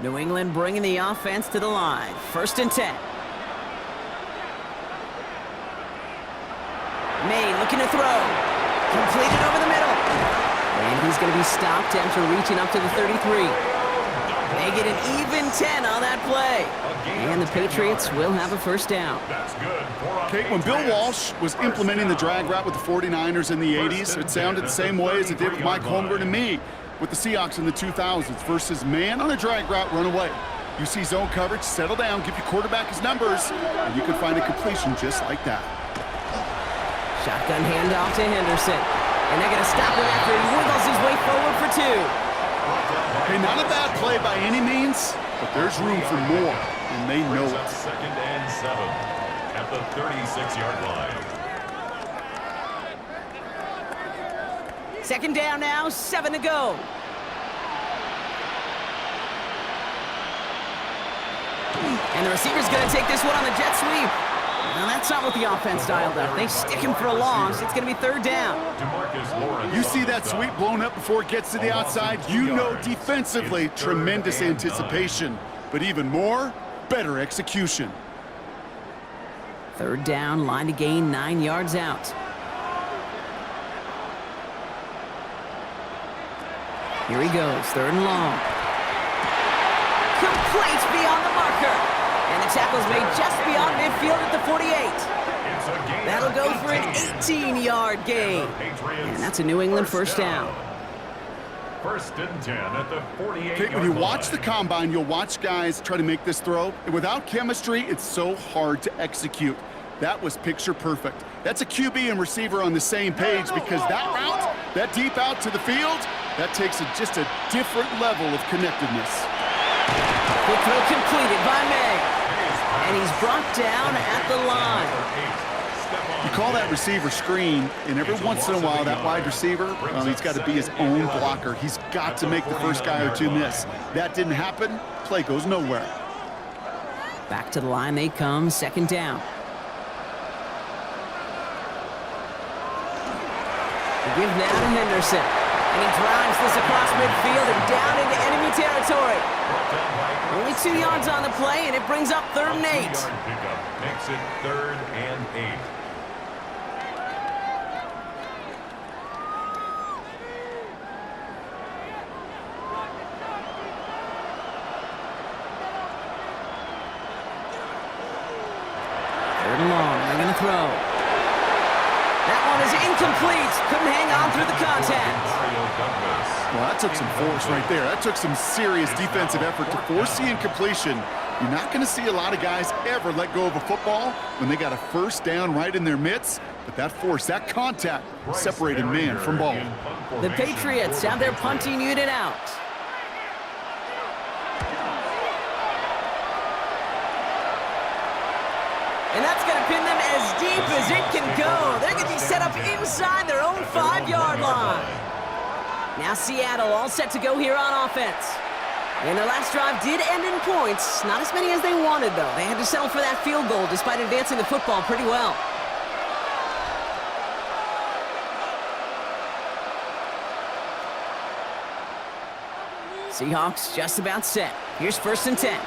New England bringing the offense to the line. 1st and 10. May looking to throw. Completed over the middle. And he's going to be stopped after reaching up to the 33. They get an even 10 on that play. And the Patriots will have a 1st down. Kate, when Bill Walsh was implementing the drag route with the 49ers in the 80s, it sounded the same way as it did with Mike Holmgren and me with the Seahawks in the 2000s versus man on a drag route, run away. You see zone coverage, settle down, give your quarterback his numbers, and you can find a completion just like that. Shotgun handoff to Henderson. And they're going to stop him after he wiggles his way forward for 2. Hey, not a bad play by any means, but there's room for more, and they know it. 2nd and 7 at the 36-yard line. 2nd down now, 7 to go. And the receiver's going to take this one on the jet sweep. Now that's not what the offense dialed up. They stick him for a loss. It's going to be 3rd down. You see that sweep blown up before it gets to the outside. You know defensively, tremendous anticipation. But even more, better execution. 3rd down, line to gain 9 yards out. Here he goes, 3rd and long. Complete beyond the marker. And the tackle's made just beyond midfield at the 48. That'll go for an 18-yard gain. And that's a New England 1st down. 1st and 10 at the 48. Okay, when you watch the combine, you'll watch guys try to make this throw. And without chemistry, it's so hard to execute. That was picture perfect. That's a QB and receiver on the same page because that route, that deep out to the field, that takes just a different level of connectedness. Quick throw completed by May. And he's brought down at the line. You call that receiver screen, and every once in a while, that wide receiver, he's got to be his own blocker. He's got to make the first guy or 2 miss. That didn't happen, play goes nowhere. Back to the line they come, 2nd down. The give now to Henderson. And he drives this across midfield and down into enemy territory. Only 2 yards on the play, and it brings up 3rd and 8. Makes it 3rd and 8. Third and long, they're going to throw. That one is incomplete. Couldn't hang on through the contact. Well, that took some force right there. That took some serious defensive effort to force the incompletion. You're not going to see a lot of guys ever let go of a football when they got a 1st down right in their midst. But that force, that contact, separated man from ball. The Patriots have their punting unit out. And that's going to pin them as deep as it can go. They're going to be set up inside their own 5-yard line. Now Seattle all set to go here on offense. And their last drive did end in points. Not as many as they wanted, though. They had to settle for that field goal despite advancing the football pretty well. Seahawks just about set. Here's 1st and 10.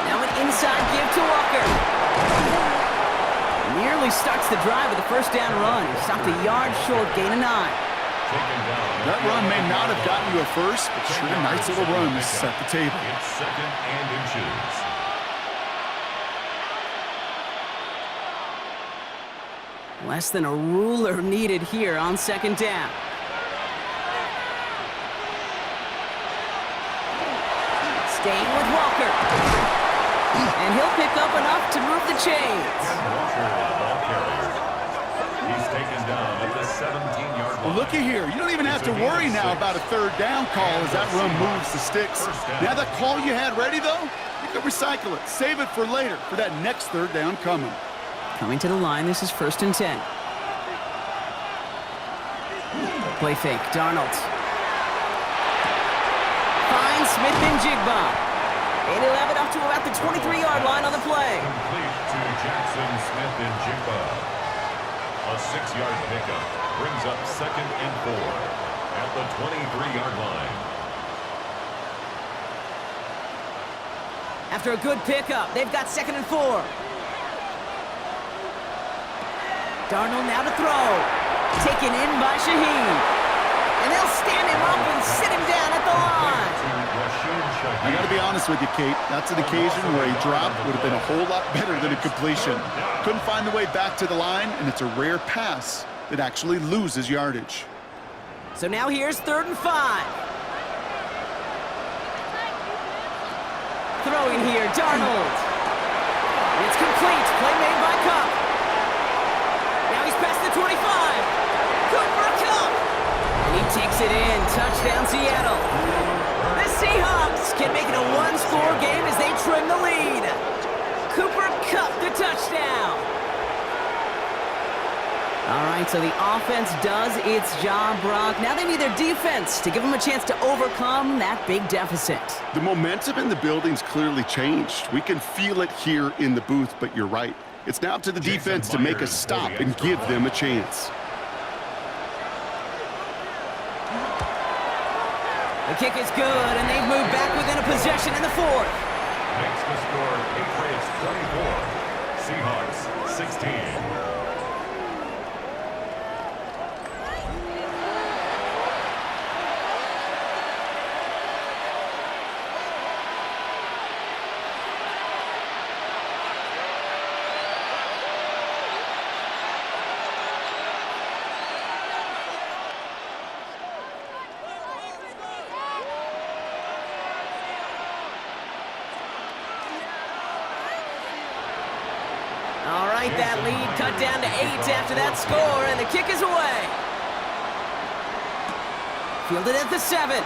Now an inside give to Walker. Nearly starts the drive with a 1st down run. He stopped a yard short, gain of 9. That run may not have gotten you a first, but sure a nice little run to set the table. It's 2nd and inches. Less than a ruler needed here on 2nd down. Staying with Walker. And he'll pick up enough to move the chains. Ball carrier. He's taken down at the 17-yard line. Well, looky here. You don't even have to worry now about a third down call as that run moves the sticks. Now that call you had ready, though, you can recycle it. Save it for later for that next third down coming. Coming to the line, this is 1st and 10. Play fake, Darnold. Finds Smith and Jigba. And he'll have it up to about the 23-yard line on the play. Complete to Jackson Smith and Jigba. A 6-yard pickup brings up 2nd and 4 at the 23-yard line. After a good pickup, they've got 2nd and 4. Darnold now to throw. Taken in by Shaheen. And they'll stand him up and sit him down at the line. I got to be honest with you, Kate. That's an occasion where a drop would have been a whole lot better than a completion. Couldn't find the way back to the line, and it's a rare pass that actually loses yardage. So now here's 3rd and 5. Throwing here, Darnold. It's complete. Play made by Cup. Now he's past the 25. Cooper Cup. And he takes it in. Touchdown, Seattle. The Seahawks can make it a one-score game as they trim the lead. Cooper Cup the touchdown. All right, so the offense does its job, Brock. Now they need their defense to give them a chance to overcome that big deficit. The momentum in the building's clearly changed. We can feel it here in the booth, but you're right. It's now up to the defense to make a stop and give them a chance. The kick is good, and they've moved back within a possession in the 4th. Makes the score Patriots 24, Seahawks 16. All right, that lead cut down to 8 after that score, and the kick is away. Fielded at the 7.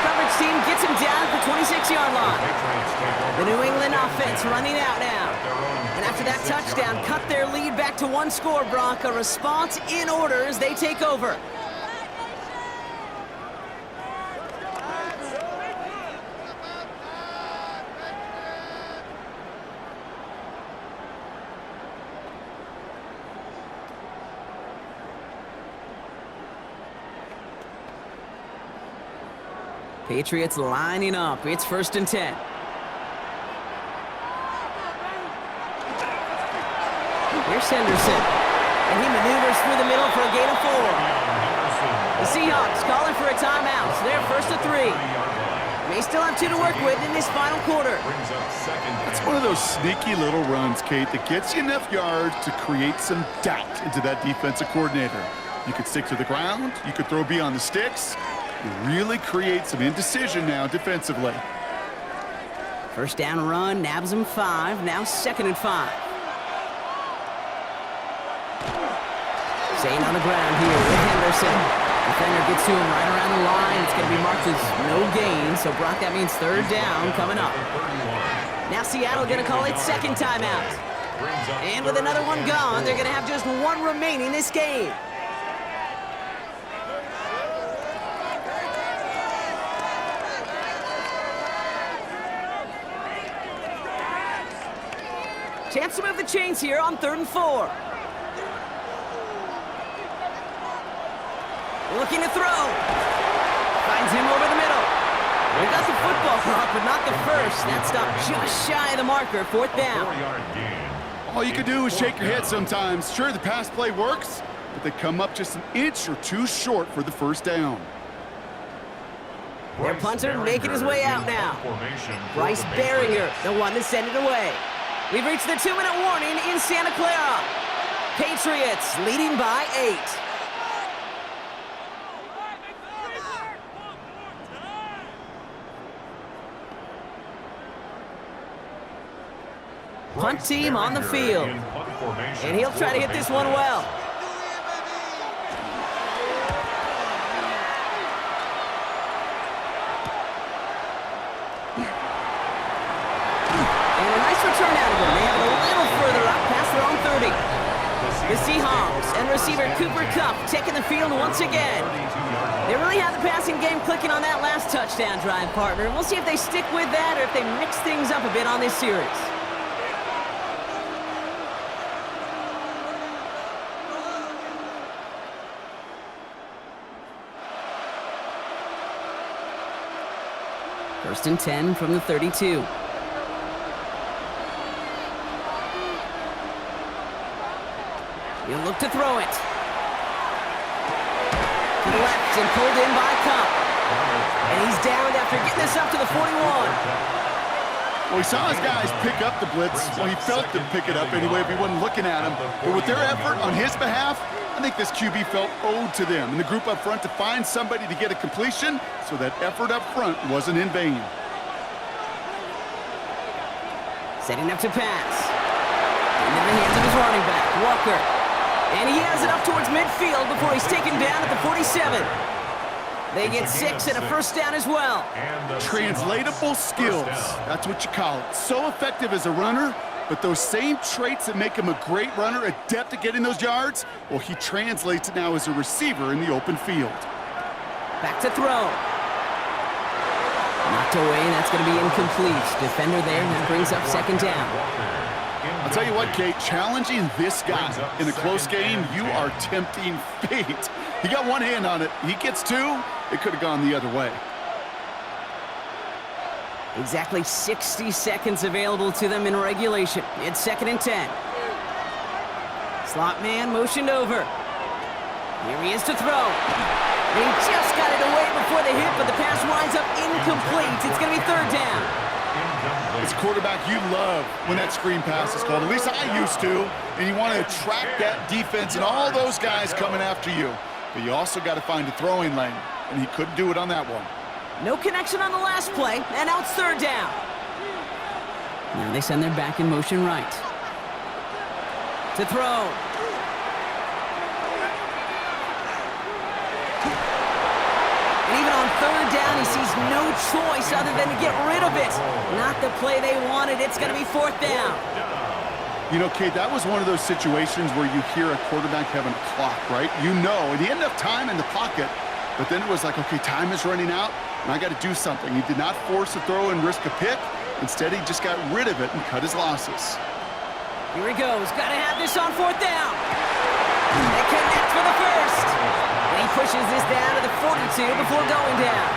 Coverage team gets him down at the 26-yard line. The New England offense running out now. And after that touchdown, cut their lead back to 1 score, Brock. A response in order as they take over. Patriots lining up. It's 1st and 10. Here's Henderson. And he maneuvers through the middle for a gain of 4. The Seahawks calling for a timeout. So they're 1st and 3. They still have 2 to work with in this final quarter. It's one of those sneaky little runs, Kate, that gets you enough yards to create some doubt into that defensive coordinator. You could stick to the ground. You could throw beyond the sticks. You really create some indecision now defensively. First down run, nabs him 5. Now 2nd and 5. Staying on the ground here with Henderson. Defender gets to him right around the line. It's going to be marked as no gain. So, Brock, that means 3rd down coming up. Now Seattle going to call it 2nd timeout. And with another one gone, they're going to have just 1 remaining this game. Chance to move the chains here on 3rd and 4. Looking to throw. Finds him over the middle. They got the football, but not the first. That stopped just shy of the marker. 4th down. All you can do is shake your head sometimes. Sure, the pass play works, but they come up just an inch or 2 short for the 1st down. Their punter making his way out now. Bryce Baringer, the one to send it away. We've reached the 2-minute warning in Santa Clara. Patriots leading by 8. Punt team on the field. And he'll try to hit this one well. And a nice return out of him. They have it a little further up past their own 30. The Seahawks and receiver Cooper Kupp taking the field once again. They really have the passing game clicking on that last touchdown drive, partner. And we'll see if they stick with that or if they mix things up a bit on this series. First and 10 from the 32. He'll look to throw it. To the left and pulled in by Kupp. And he's downed after getting this up to the 41. Well, he saw his guys pick up the blitz. Well, he felt them pick it up anyway if he wasn't looking at him. But with their effort on his behalf, I think this QB felt owed to them and the group up front to find somebody to get a completion, so that effort up front wasn't in vain. Setting up to pass. Into the hands of his running back, Walker. And he has it up towards midfield before he's taken down at the 47. They get 6 and a first down as well. Translatable skills, that's what you call it. So effective as a runner, but those same traits that make him a great runner, adept at getting those yards, well, he translates it now as a receiver in the open field. Back to throw. Knocked away, that's going to be incomplete. Defender there, that brings up second down. I'll tell you what, Kate, challenging this guy in a close game, you are tempting fate. He got one hand on it. He gets two. It could have gone the other way. Exactly 60 seconds available to them in regulation. It's second and 10. Slot man motioned over. Here he is to throw. And he just got it away before the hit, but the pass winds up incomplete. It's going to be third down. As a quarterback, you love when that screen pass is called. At least I used to. And you want to attract that defense and all those guys coming after you. But you also got to find a throwing lane, and he couldn't do it on that one. No connection on the last play, and now it's third down. Now they send their back in motion right. To throw. And even on third down, he sees no choice other than to get rid of it. Not the play they wanted. It's going to be fourth down. You know, Kate, that was one of those situations where you hear a quarterback having a clock, right? You know, and he had enough time in the pocket, but then it was like, okay, time is running out, and I got to do something. He did not force a throw and risk a pick. Instead, he just got rid of it and cut his losses. Here he goes. Got to have this on fourth down. They connect for the first. And he pushes this down to the 42 before going down.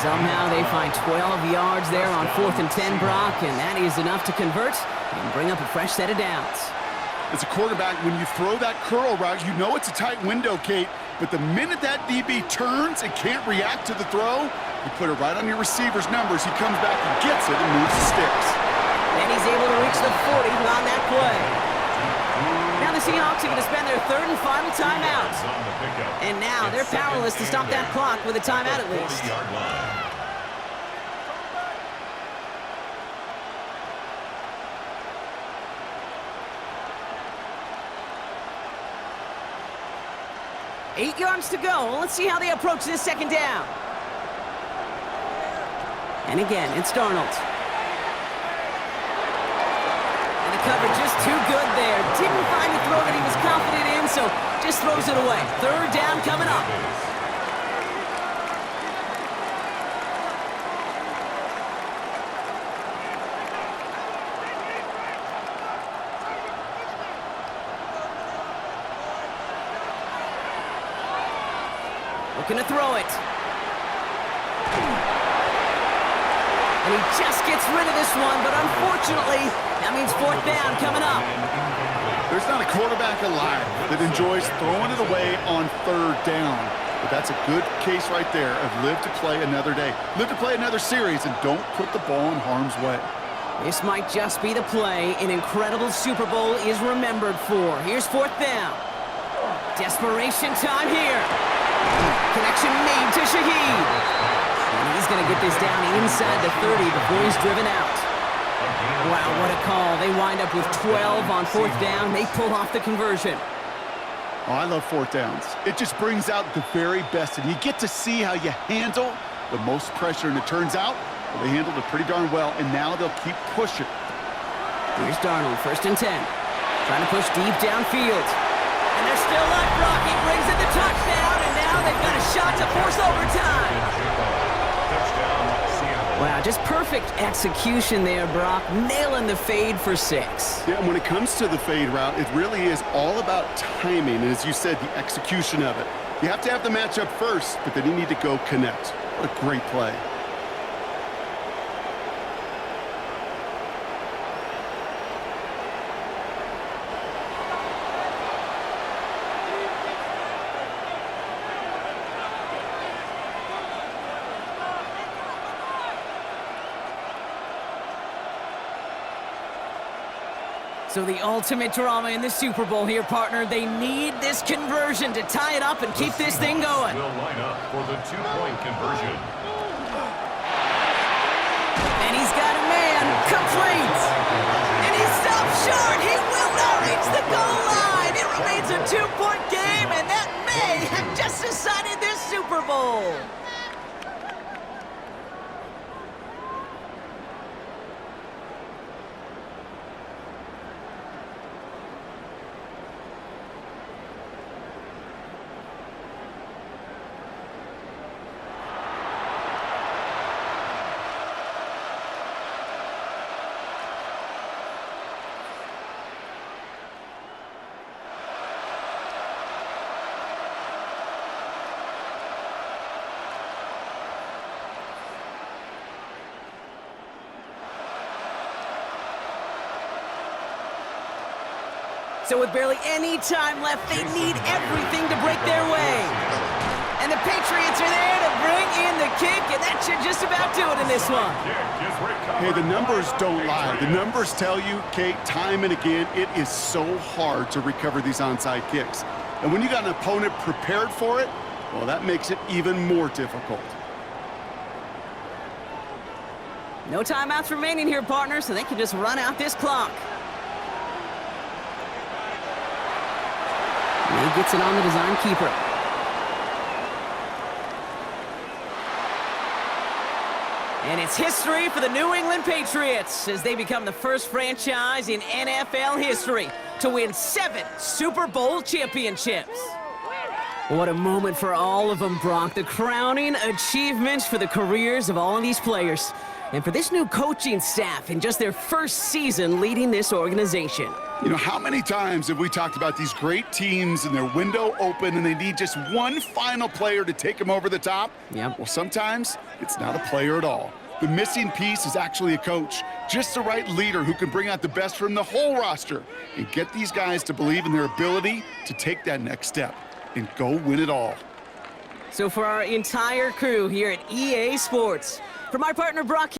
Somehow they find 12 yards there on 4th and 10, Brock, and that is enough to convert and bring up a fresh set of downs. As a quarterback, when you throw that curl route, you know it's a tight window, Kate, but the minute that DB turns and can't react to the throw, you put it right on your receiver's numbers. He comes back and gets it and moves the sticks. And he's able to reach the 40 on that play. Now the Seahawks are going to spend their third and final timeout. And now they're powerless to stop that clock with a timeout at least. 8 yards to go. Let's see how they approach this second down. And again, it's Darnold. And the coverage just too good there. Didn't find the throw that he was confident in, so just throws it away. Third down coming up. Looking to throw it. And he just gets rid of this one, but unfortunately, that means fourth down coming up. There's not a quarterback alive that enjoys throwing it away on third down. But that's a good case right there of live to play another day. Live to play another series, and don't put the ball in harm's way. This might just be the play an incredible Super Bowl is remembered for. Here's fourth down. Desperation time here. Connection made to Shaheed. And he's going to get this down inside the 30 before he's driven out. Wow, what a call. They wind up with 12 on fourth down. They pull off the conversion. Oh, I love fourth downs. It just brings out the very best, and you get to see how you handle the most pressure, and it turns out well, they handled it pretty darn well, and now they'll keep pushing. Here's Darnold, 1st and 10. Trying to push deep downfield. And they're still up. Rocky brings in the touchdown, and now they've got a shot to force overtime. Wow, just perfect execution there, Brock. Nailing the fade for 6. Yeah, and when it comes to the fade route, it really is all about timing, and as you said, the execution of it. You have to have the matchup first, but then you need to go connect. What a great play. So the ultimate drama in the Super Bowl here, partner. They need this conversion to tie it up and keep this thing going. Will line up for the 2-point conversion. And he's got a man. Complete. And he stops short. He will not reach the goal line. It remains a 2-point game, and that may have just decided this Super Bowl. So with barely any time left, they need everything to break their way. And the Patriots are there to bring in the kick, and that should just about do it in this one. Hey, the numbers don't lie. The numbers tell you, Kate, time and again, it is so hard to recover these onside kicks. And when you got an opponent prepared for it, well, that makes it even more difficult. No timeouts remaining here, partner, so they can just run out this clock. And he gets it on the design keeper. And it's history for the New England Patriots as they become the first franchise in NFL history to win 7 Super Bowl championships. What a moment for all of them, Brock. The crowning achievements for the careers of all of these players. And for this new coaching staff in just their first season leading this organization. You know, how many times have we talked about these great teams and their window open and they need just one final player to take them over the top? Yep. Well, sometimes it's not a player at all. The missing piece is actually a coach, just the right leader who can bring out the best from the whole roster and get these guys to believe in their ability to take that next step and go win it all. So for our entire crew here at EA Sports, for my partner Brock